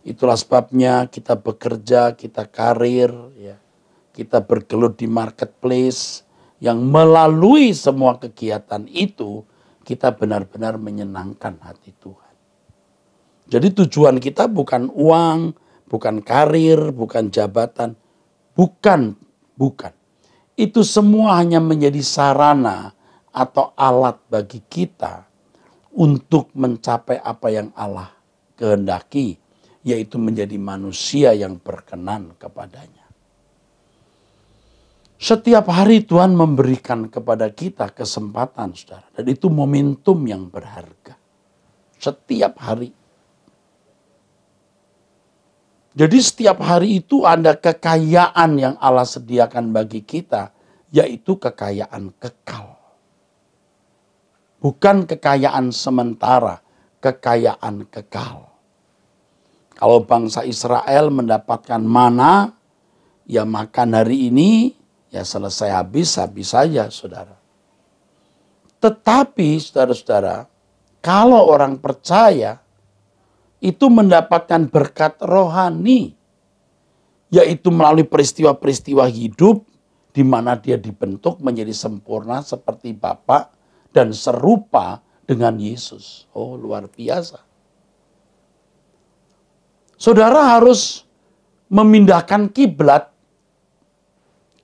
Speaker 4: Itulah sebabnya kita bekerja, kita karir, ya. Kita bergelut di marketplace, yang melalui semua kegiatan itu, kita benar-benar menyenangkan hati Tuhan. Jadi tujuan kita bukan uang, bukan karir, bukan jabatan, bukan. Itu semua hanya menjadi sarana atau alat bagi kita untuk mencapai apa yang Allah kehendaki, yaitu menjadi manusia yang berkenan kepadanya. Setiap hari Tuhan memberikan kepada kita kesempatan, saudara. Dan itu momentum yang berharga. Setiap hari. Jadi setiap hari itu ada kekayaan yang Allah sediakan bagi kita, yaitu kekayaan kekal. Bukan kekayaan sementara, kekayaan kekal. Kalau bangsa Israel mendapatkan mana, ya makan hari ini, ya selesai habis saja, saudara. Tetapi saudara-saudara, kalau orang percaya, itu mendapatkan berkat rohani, yaitu melalui peristiwa-peristiwa hidup di mana dia dibentuk menjadi sempurna seperti Bapa dan serupa dengan Yesus. Oh, luar biasa. Saudara harus memindahkan kiblat.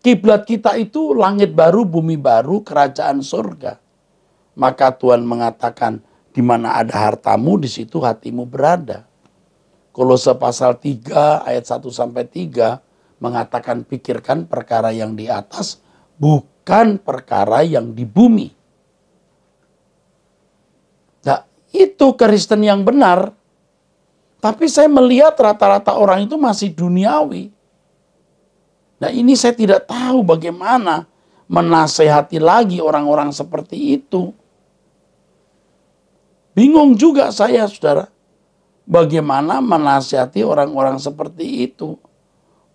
Speaker 4: Kiblat kita itu langit baru, bumi baru, kerajaan surga. Maka Tuhan mengatakan, di mana ada hartamu, di situ hatimu berada. Kolose pasal 3 ayat 1-3 mengatakan pikirkan perkara yang di atas, bukan perkara yang di bumi. Nah, itu Kristen yang benar. Tapi saya melihat rata-rata orang itu masih duniawi. Nah, ini saya tidak tahu bagaimana menasehati lagi orang-orang seperti itu. Bingung juga saya, saudara. Bagaimana menasihati orang-orang seperti itu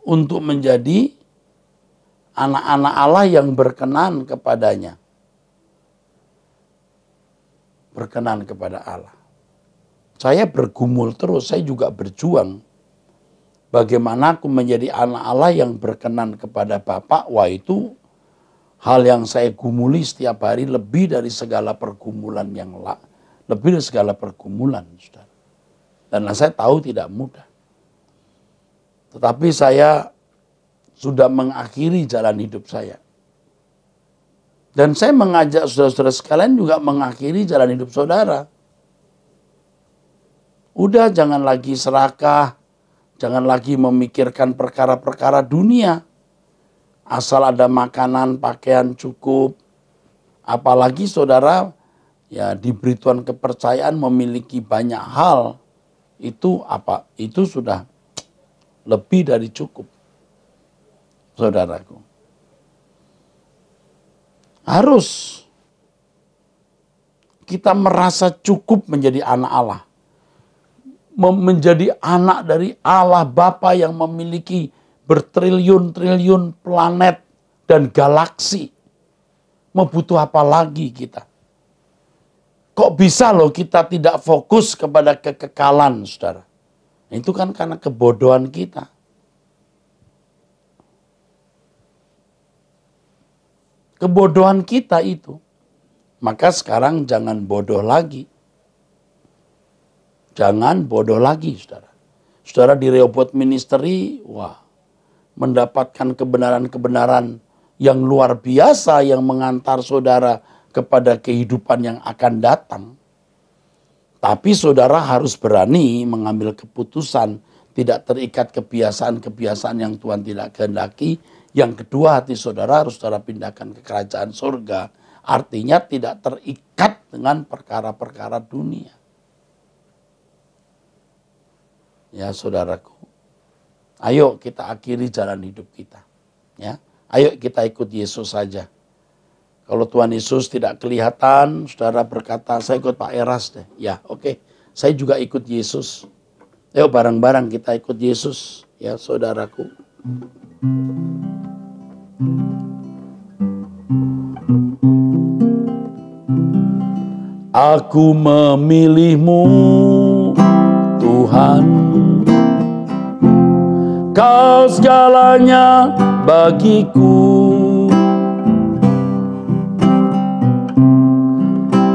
Speaker 4: untuk menjadi anak-anak Allah yang berkenan kepadanya. Berkenan kepada Allah. Saya bergumul terus, saya juga berjuang. Bagaimana aku menjadi anak Allah yang berkenan kepada Bapa, wah itu hal yang saya gumuli setiap hari lebih dari segala pergumulan yang lain. Lebih dari segala pergumulan, saudara. Dan saya tahu tidak mudah. Tetapi saya sudah mengakhiri jalan hidup saya. Dan saya mengajak saudara-saudara sekalian juga mengakhiri jalan hidup saudara. Udah jangan lagi serakah, jangan lagi memikirkan perkara-perkara dunia. Asal ada makanan, pakaian cukup. Apalagi saudara, ya diberi Tuhan kepercayaan memiliki banyak hal, itu apa? Itu sudah lebih dari cukup, saudaraku. Harus kita merasa cukup menjadi anak Allah, menjadi anak dari Allah Bapa yang memiliki bertriliun-triliun planet dan galaksi. Mau butuh apa lagi kita? Kok bisa loh kita tidak fokus kepada kekekalan, saudara? Itu kan karena kebodohan kita. Kebodohan kita itu. Maka sekarang jangan bodoh lagi. Jangan bodoh lagi, saudara. Saudara di Rehoboth Ministry, wah, mendapatkan kebenaran-kebenaran yang luar biasa yang mengantar saudara kepada kehidupan yang akan datang. Tapi saudara harus berani mengambil keputusan, tidak terikat kebiasaan-kebiasaan yang Tuhan tidak kehendaki. Yang kedua, hati saudara harus saudara pindahkan ke kerajaan surga. Artinya tidak terikat dengan perkara-perkara dunia. Ya saudaraku, ayo kita akhiri jalan hidup kita. Ya, ayo kita ikut Yesus saja. Kalau Tuhan Yesus tidak kelihatan, saudara berkata, saya ikut Pak Eras deh. Ya, oke. Saya juga ikut Yesus. Ayo bareng-bareng kita ikut Yesus. Ya, saudaraku. Aku memilihmu, Tuhan. Kau segalanya bagiku.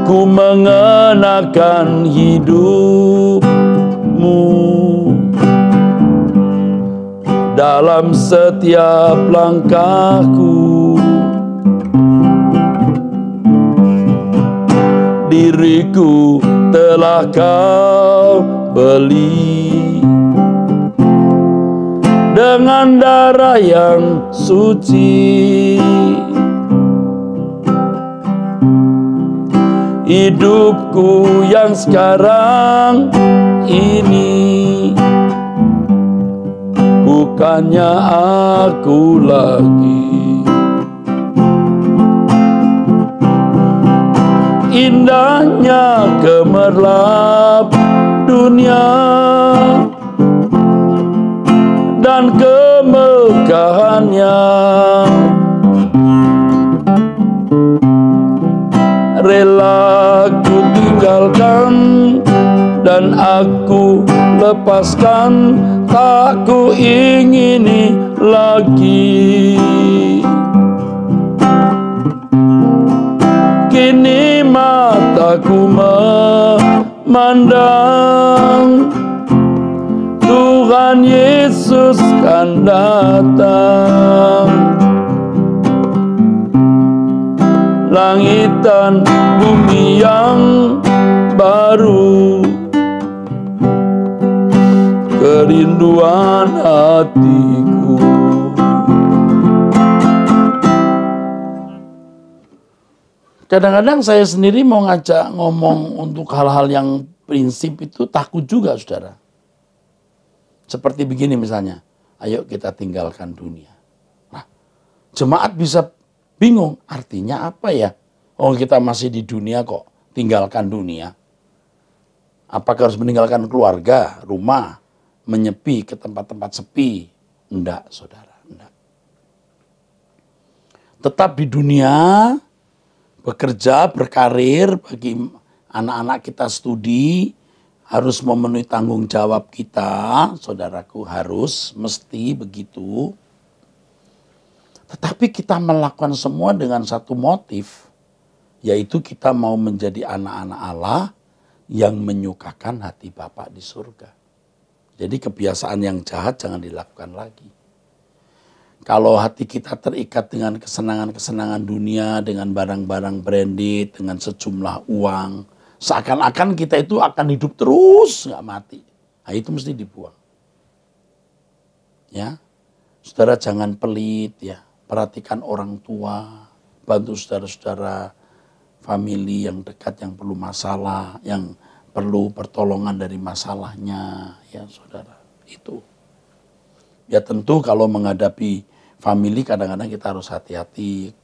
Speaker 4: Ku mengenakan hidupmu dalam setiap langkahku. Diriku telah kau beli dengan darah yang suci. Hidupku yang sekarang ini bukannya aku lagi. Indahnya gemerlap dunia dan kemegahannya. Rela ku tinggalkan dan aku lepaskan, tak ku ingini lagi. Kini mataku memandang Tuhan Yesus kan datang. Langit dan bumi yang baru, kerinduan hatiku. Kadang-kadang saya sendiri mau ngajak ngomong untuk hal-hal yang prinsip itu takut juga, saudara. Seperti begini misalnya, ayo kita tinggalkan dunia. Nah, jemaat bisa bingung, artinya apa ya? Oh, kita masih di dunia kok, tinggalkan dunia. Apakah harus meninggalkan keluarga, rumah, menyepi ke tempat-tempat sepi? Enggak, saudara, enggak. Tetap di dunia, bekerja, berkarir, bagi anak-anak kita studi, harus memenuhi tanggung jawab kita, saudaraku, harus, mesti begitu. Tetapi kita melakukan semua dengan satu motif, yaitu kita mau menjadi anak-anak Allah yang menyukakan hati Bapa di surga. Jadi kebiasaan yang jahat jangan dilakukan lagi. Kalau hati kita terikat dengan kesenangan-kesenangan dunia, dengan barang-barang branded, dengan sejumlah uang, seakan-akan kita itu akan hidup terus, nggak mati. Nah, itu mesti dibuang. Ya, saudara jangan pelit ya. Perhatikan orang tua, bantu saudara-saudara, famili yang dekat yang perlu masalah, yang perlu pertolongan dari masalahnya, ya saudara. Itu. Ya tentu kalau menghadapi famili kadang-kadang kita harus hati-hati.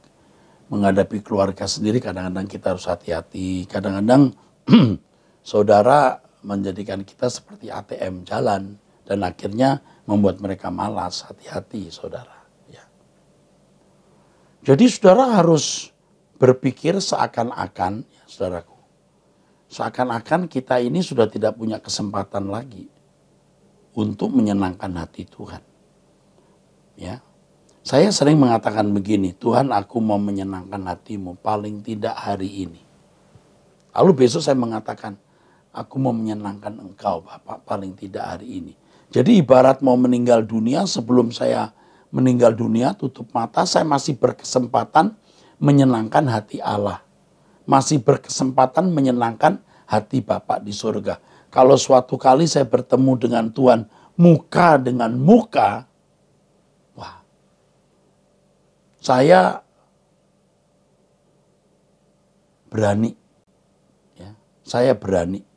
Speaker 4: Menghadapi keluarga sendiri kadang-kadang kita harus hati-hati. Kadang-kadang saudara menjadikan kita seperti ATM jalan dan akhirnya membuat mereka malas. Hati-hati saudara. Ya. Jadi saudara harus berpikir seakan-akan, ya, saudaraku, seakan-akan kita ini sudah tidak punya kesempatan lagi untuk menyenangkan hati Tuhan. Ya, saya sering mengatakan begini, Tuhan, aku mau menyenangkan hatimu paling tidak hari ini. Lalu besok saya mengatakan, aku mau menyenangkan engkau Bapak paling tidak hari ini. Jadi ibarat mau meninggal dunia, sebelum saya meninggal dunia tutup mata, saya masih berkesempatan menyenangkan hati Allah. Masih berkesempatan menyenangkan hati Bapak di surga. Kalau suatu kali saya bertemu dengan Tuhan muka dengan muka, wah, saya berani. Ya, saya berani.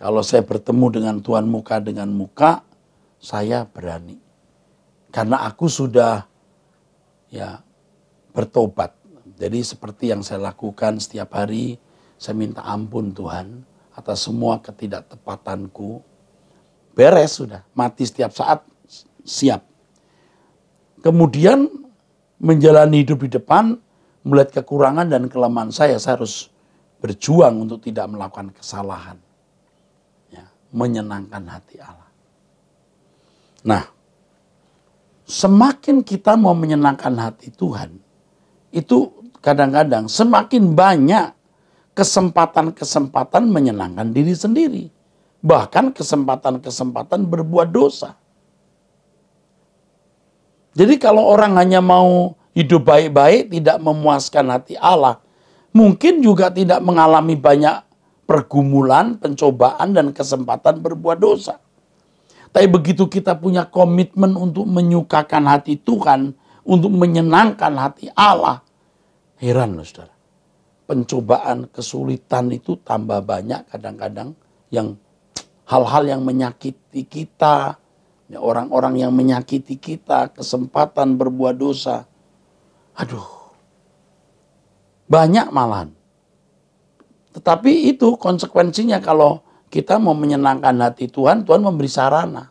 Speaker 4: Kalau saya bertemu dengan Tuhan muka dengan muka, saya berani. Karena aku sudah ya bertobat. Jadi seperti yang saya lakukan setiap hari, saya minta ampun Tuhan atas semua ketidaktepatanku. Beres sudah, mati setiap saat, siap. Kemudian menjalani hidup di depan, melihat kekurangan dan kelemahan saya harus berjuang untuk tidak melakukan kesalahan. Menyenangkan hati Allah. Nah, semakin kita mau menyenangkan hati Tuhan, itu kadang-kadang semakin banyak kesempatan-kesempatan menyenangkan diri sendiri. Bahkan kesempatan-kesempatan berbuat dosa. Jadi kalau orang hanya mau hidup baik-baik, tidak memuaskan hati Allah, mungkin juga tidak mengalami banyak pergumulan, pencobaan, dan kesempatan berbuat dosa. Tapi begitu kita punya komitmen untuk menyukakan hati Tuhan, untuk menyenangkan hati Allah, heran loh saudara. Pencobaan, kesulitan itu tambah banyak kadang-kadang, yang hal-hal yang menyakiti kita, orang-orang yang menyakiti kita, kesempatan berbuat dosa. Aduh, banyak malahan. Tetapi itu konsekuensinya kalau kita mau menyenangkan hati Tuhan, Tuhan memberi sarana.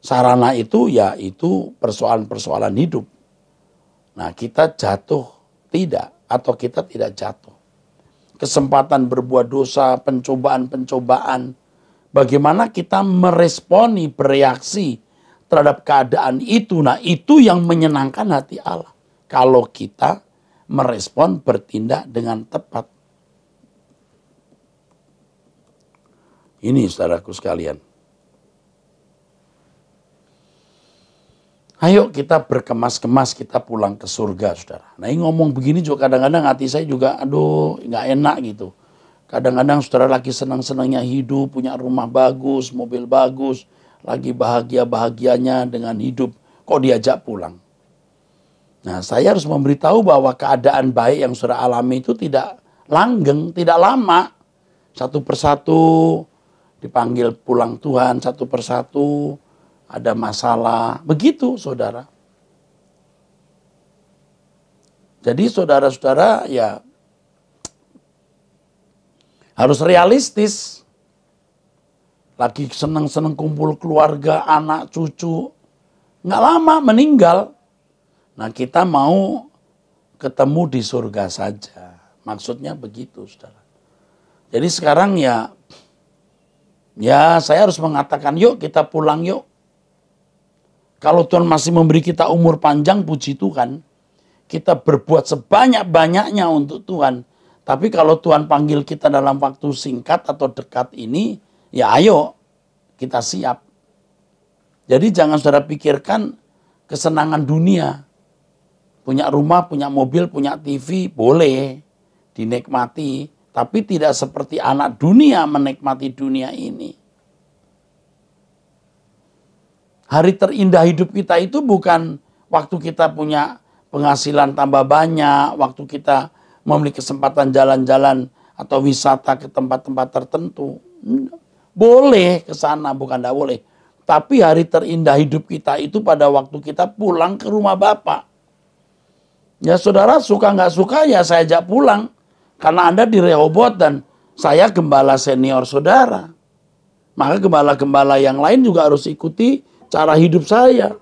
Speaker 4: Sarana itu ya itu persoalan-persoalan hidup. Nah, kita jatuh tidak atau kita tidak jatuh. Kesempatan berbuat dosa, pencobaan-pencobaan. Bagaimana kita meresponi, bereaksi terhadap keadaan itu. Nah, itu yang menyenangkan hati Allah. Kalau kita merespon, bertindak dengan tepat. Ini saudaraku sekalian. Ayo kita berkemas-kemas, kita pulang ke surga, saudara. Nah, ini ngomong begini juga kadang-kadang hati saya juga, aduh, nggak enak gitu. Kadang-kadang saudara lagi senang-senangnya hidup, punya rumah bagus, mobil bagus, lagi bahagia-bahagianya dengan hidup, kok diajak pulang. Nah, saya harus memberitahu bahwa keadaan baik yang saudara alami itu tidak langgeng, tidak lama. Satu persatu dipanggil pulang Tuhan, satu persatu ada masalah. Begitu saudara. Jadi saudara-saudara ya harus realistis. Lagi senang-senang kumpul keluarga, anak, cucu. Nggak lama meninggal. Nah, kita mau ketemu di surga saja. Maksudnya begitu saudara. Jadi sekarang ya saya harus mengatakan yuk kita pulang yuk. Kalau Tuhan masih memberi kita umur panjang, puji Tuhan. Kita berbuat sebanyak-banyaknya untuk Tuhan. Tapi kalau Tuhan panggil kita dalam waktu singkat atau dekat ini, ya ayo kita siap. Jadi jangan saudara pikirkan kesenangan dunia. Punya rumah, punya mobil, punya TV, boleh dinikmati. Tapi tidak seperti anak dunia menikmati dunia ini. Hari terindah hidup kita itu bukan waktu kita punya penghasilan tambah banyak, waktu kita memiliki kesempatan jalan-jalan atau wisata ke tempat-tempat tertentu. Boleh ke sana, bukan tidak boleh. Tapi hari terindah hidup kita itu pada waktu kita pulang ke rumah Bapa. Ya saudara suka nggak suka ya saya ajak pulang. Karena Anda di Rehoboth dan saya gembala senior saudara. Maka gembala-gembala yang lain juga harus ikuti cara hidup saya.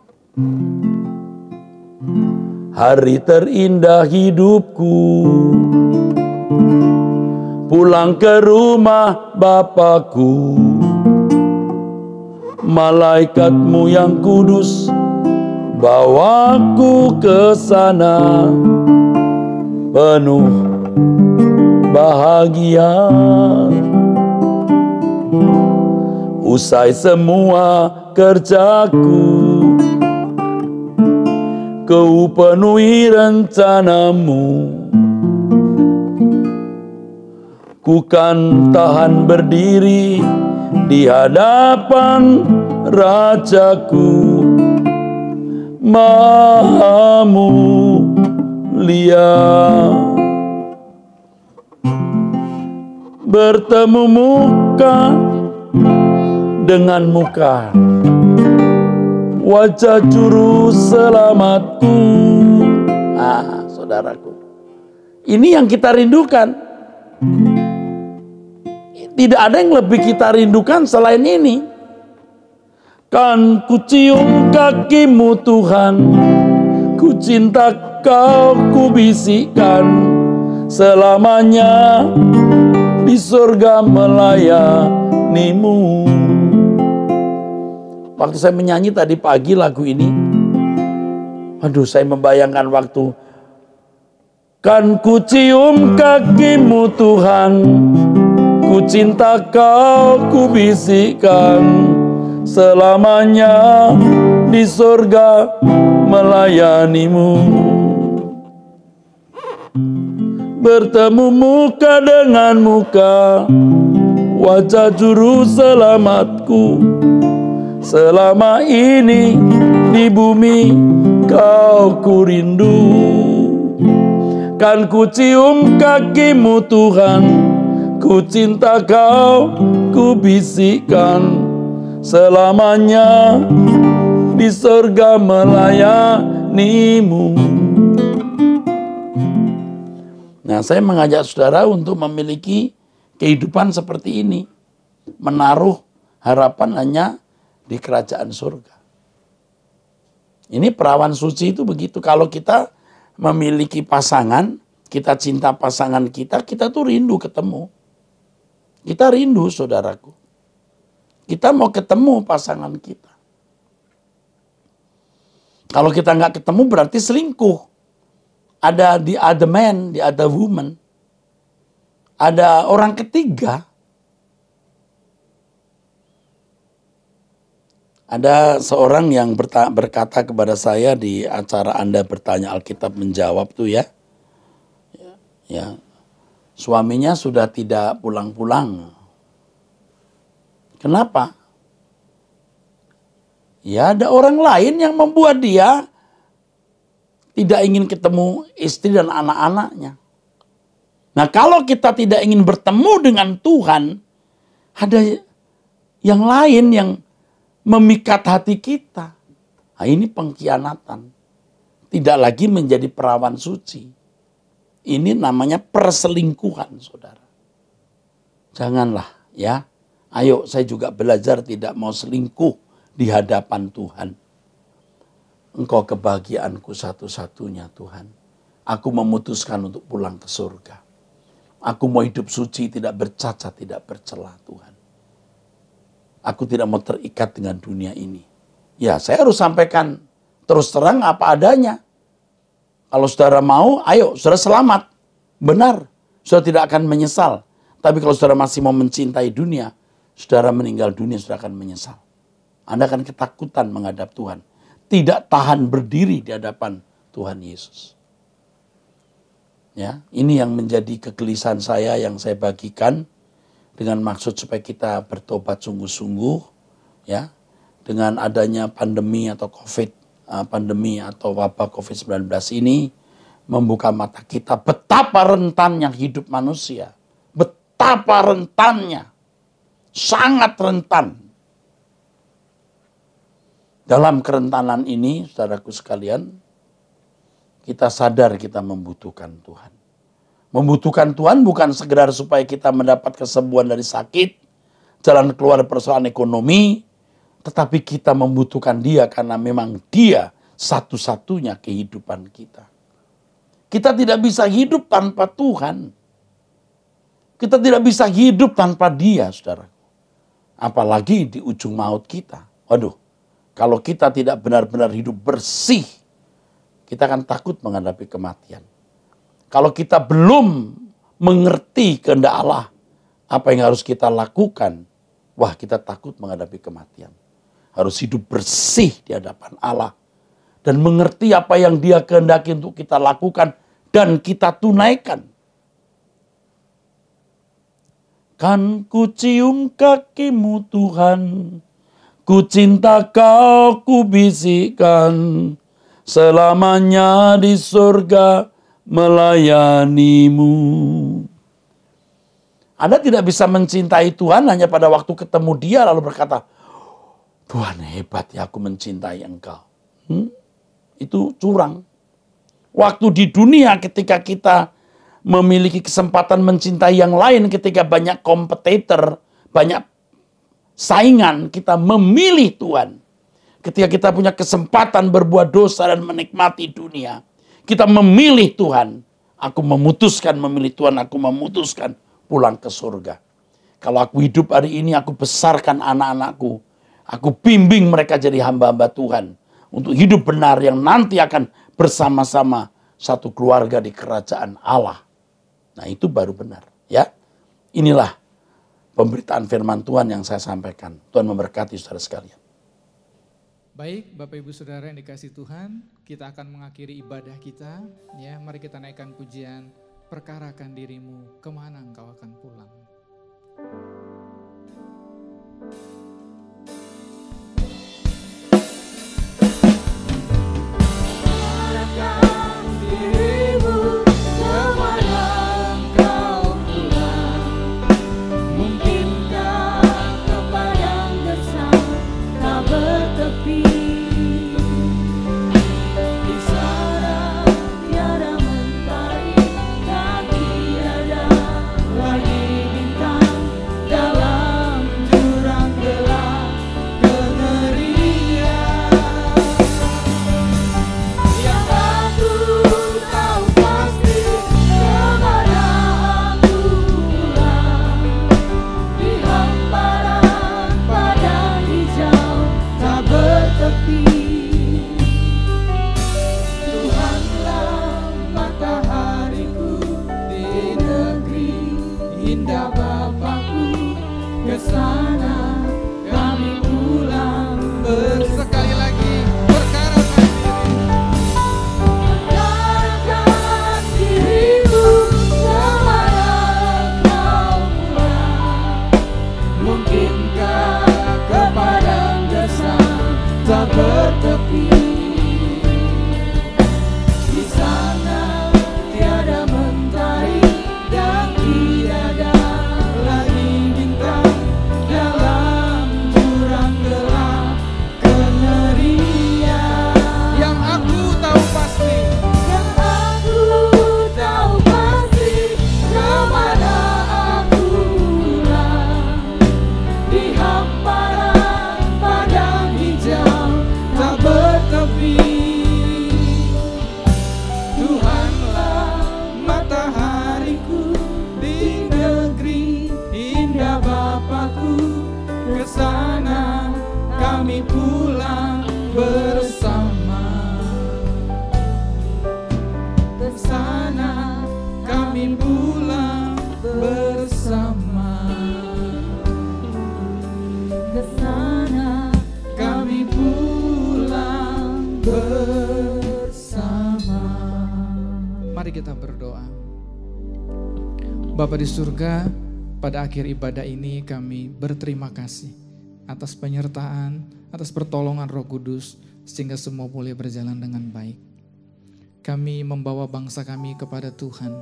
Speaker 4: hari terindah hidupku. Pulang ke rumah Bapakku, malaikatmu yang kudus bawaku ke sana, penuh bahagia. Usai semua kerjaku, Kau penuhi rencanamu. Ku kan tahan berdiri di hadapan Rajaku, Maha Mulia. Bertemu muka dengan muka, wajah juru selamatku. Saudaraku, ini yang kita rindukan. Tidak ada yang lebih kita rindukan selain ini. Kan ku cium kakimu Tuhan, ku cinta Kau, ku bisikkan, selamanya di surga melayanimu. Waktu saya menyanyi tadi pagi lagu ini, aduh, saya membayangkan waktu kan ku cium kakimu Tuhan, ku cinta Kau, ku bisikkan, selamanya di surga melayanimu. Bertemu muka dengan muka, wajah juru selamatku. Selama ini di bumi Kau ku rindu. Kan ku cium kakimu Tuhan, ku cinta Kau, ku bisikkan, selamanya di surga melayanimu. Nah, saya mengajak saudara untuk memiliki kehidupan seperti ini, menaruh harapan hanya di kerajaan surga. Ini perawan suci itu begitu. Kalau kita memiliki pasangan, kita cinta pasangan kita tuh rindu ketemu. Kita rindu, saudaraku. Kita mau ketemu pasangan kita. Kalau kita nggak ketemu berarti selingkuh. Ada the other man, the other woman. Ada orang ketiga. Ada seorang yang berkata kepada saya di acara Anda Bertanya Alkitab Menjawab tuh ya. Ya. Suaminya sudah tidak pulang-pulang. Kenapa? Ya, ada orang lain yang membuat dia tidak ingin ketemu istri dan anak-anaknya. Nah, kalau kita tidak ingin bertemu dengan Tuhan, ada yang lain yang memikat hati kita. Nah, ini pengkhianatan. Tidak lagi menjadi perawan suci. Ini namanya perselingkuhan, saudara. Janganlah, ya. Ayo, saya juga belajar tidak mau selingkuh di hadapan Tuhan. Engkau kebahagiaanku satu-satunya, Tuhan. Aku memutuskan untuk pulang ke surga. Aku mau hidup suci, tidak bercacat, tidak bercela, Tuhan. Aku tidak mau terikat dengan dunia ini. Ya, saya harus sampaikan terus terang apa adanya. Kalau saudara mau, ayo, saudara selamat. Benar, saudara tidak akan menyesal. Tapi kalau saudara masih mau mencintai dunia, saudara meninggal dunia, saudara akan menyesal. Anda akan ketakutan menghadap Tuhan. Tidak tahan berdiri di hadapan Tuhan Yesus. Ya, ini yang menjadi kegelisahan saya yang saya bagikan dengan maksud supaya kita bertobat sungguh-sungguh, ya, dengan adanya pandemi atau pandemi atau wabah COVID-19 ini membuka mata kita betapa rentannya hidup manusia, betapa rentannya, sangat rentan. Dalam kerentanan ini, saudaraku sekalian, kita sadar kita membutuhkan Tuhan. Membutuhkan Tuhan bukan sekedar supaya kita mendapat kesembuhan dari sakit, jalan keluar persoalan ekonomi, tetapi kita membutuhkan Dia karena memang Dia satu-satunya kehidupan kita. Kita tidak bisa hidup tanpa Tuhan. Kita tidak bisa hidup tanpa Dia, saudara. Apalagi di ujung maut kita. Waduh, kalau kita tidak benar-benar hidup bersih, kita akan takut menghadapi kematian. Kalau kita belum mengerti kehendak Allah, apa yang harus kita lakukan, wah kita takut menghadapi kematian. Harus hidup bersih di hadapan Allah. Dan mengerti apa yang Dia kehendaki untuk kita lakukan dan kita tunaikan. Kan ku cium kakimu Tuhan, ku cinta Kau, ku bisikkan, selamanya di surga melayanimu. Anda tidak bisa mencintai Tuhan hanya pada waktu ketemu Dia lalu berkata, Tuhan hebat ya aku mencintai Engkau. Itu curang. Waktu di dunia ketika kita memiliki kesempatan mencintai yang lain, ketika banyak kompetitor, banyak saingan, kita memilih Tuhan. Ketika kita punya kesempatan berbuat dosa dan menikmati dunia, kita memilih Tuhan. Aku memutuskan memilih Tuhan, aku memutuskan pulang ke surga. Kalau aku hidup hari ini, aku besarkan anak-anakku. Aku bimbing mereka jadi hamba-hamba Tuhan. Untuk hidup benar yang nanti akan bersama-sama satu keluarga di kerajaan Allah. Nah itu baru benar. Ya, inilah pemberitaan firman Tuhan yang saya sampaikan. Tuhan memberkati saudara sekalian.
Speaker 5: Baik, Bapak Ibu Saudara yang dikasihi Tuhan, kita akan mengakhiri ibadah kita. Ya, mari kita naikkan pujian, perkarakan dirimu, kemana engkau akan pulang.
Speaker 3: Perkarakan dirimu, kemana engkau pulang. Mungkinkah ke padang gersang tak bertepi. Di sana tiada mentari dan tiada lagi bintang dalam jurang gelap kengerian. Yang aku tahu pasti kemana aku pulang. Di hamparan padang hijau tak bertepi. Tuhanlah matahariku di negeri indah Bapakku. Kesana kami pulang bersama.
Speaker 5: Sekali lagi, perkarakan
Speaker 3: Perkarakan dirimu, kemana engkau pulang. Mungkinkah ke padang gersang tak bertepi. Di sana tiada mentari dan tiada lagi bintang dalam jurang gelap kengerian.
Speaker 5: yang aku tahu pasti.
Speaker 3: Yang aku tahu pasti kemana aku pulang. Di hamparan padang hijau tak bertepi. Tuhanlah matahariku di negeri indah Bapakku. Kesana kami pulang bersama. Kesana kami pulang bersama. Kesana kami pulang bersama.
Speaker 5: Mari kita berdoa. Bapa di surga, pada akhir ibadah ini kami berterima kasih atas penyertaan, atas pertolongan Roh Kudus, sehingga semua boleh berjalan dengan baik. Kami membawa bangsa kami kepada Tuhan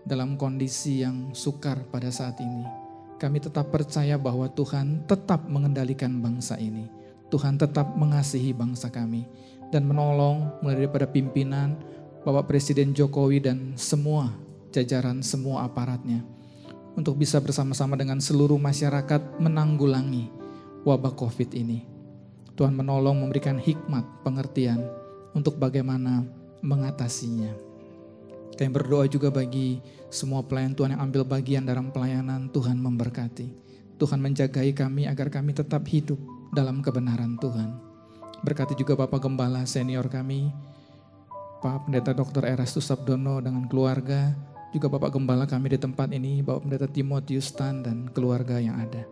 Speaker 5: dalam kondisi yang sukar pada saat ini. Kami tetap percaya bahwa Tuhan tetap mengendalikan bangsa ini. Tuhan tetap mengasihi bangsa kami dan menolong mulai daripada pimpinan, Bapak Presiden Jokowi dan semua jajaran, semua aparatnya, untuk bisa bersama-sama dengan seluruh masyarakat menanggulangi wabah COVID ini. Tuhan menolong, memberikan hikmat, pengertian, untuk bagaimana mengatasinya. Kami berdoa juga bagi semua pelayan Tuhan yang ambil bagian dalam pelayanan. Tuhan memberkati. Tuhan menjagai kami agar kami tetap hidup dalam kebenaran Tuhan. Berkati juga Bapak Gembala senior kami, Pak Pendeta Dr. Erastus Sabdono dengan keluarga, juga Bapak Gembala kami di tempat ini, Bapak Pendeta Timotius Tan dan keluarga yang ada.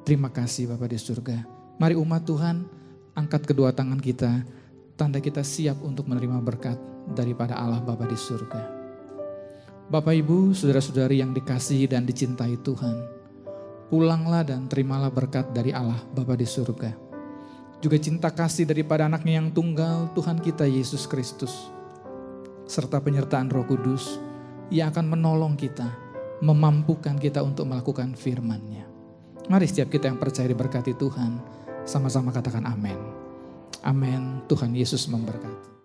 Speaker 5: Terima kasih Bapak di surga. Mari umat Tuhan, angkat kedua tangan kita, tanda kita siap untuk menerima berkat daripada Allah Bapa di surga. Bapak Ibu, saudara-saudari yang dikasihi dan dicintai Tuhan, pulanglah dan terimalah berkat dari Allah Bapa di surga. Juga cinta kasih daripada anaknya yang tunggal, Tuhan kita Yesus Kristus, serta penyertaan Roh Kudus yang akan menolong kita, memampukan kita untuk melakukan firman-Nya. Mari setiap kita yang percaya diberkati Tuhan, sama-sama katakan amin. Amin. Tuhan Yesus memberkati.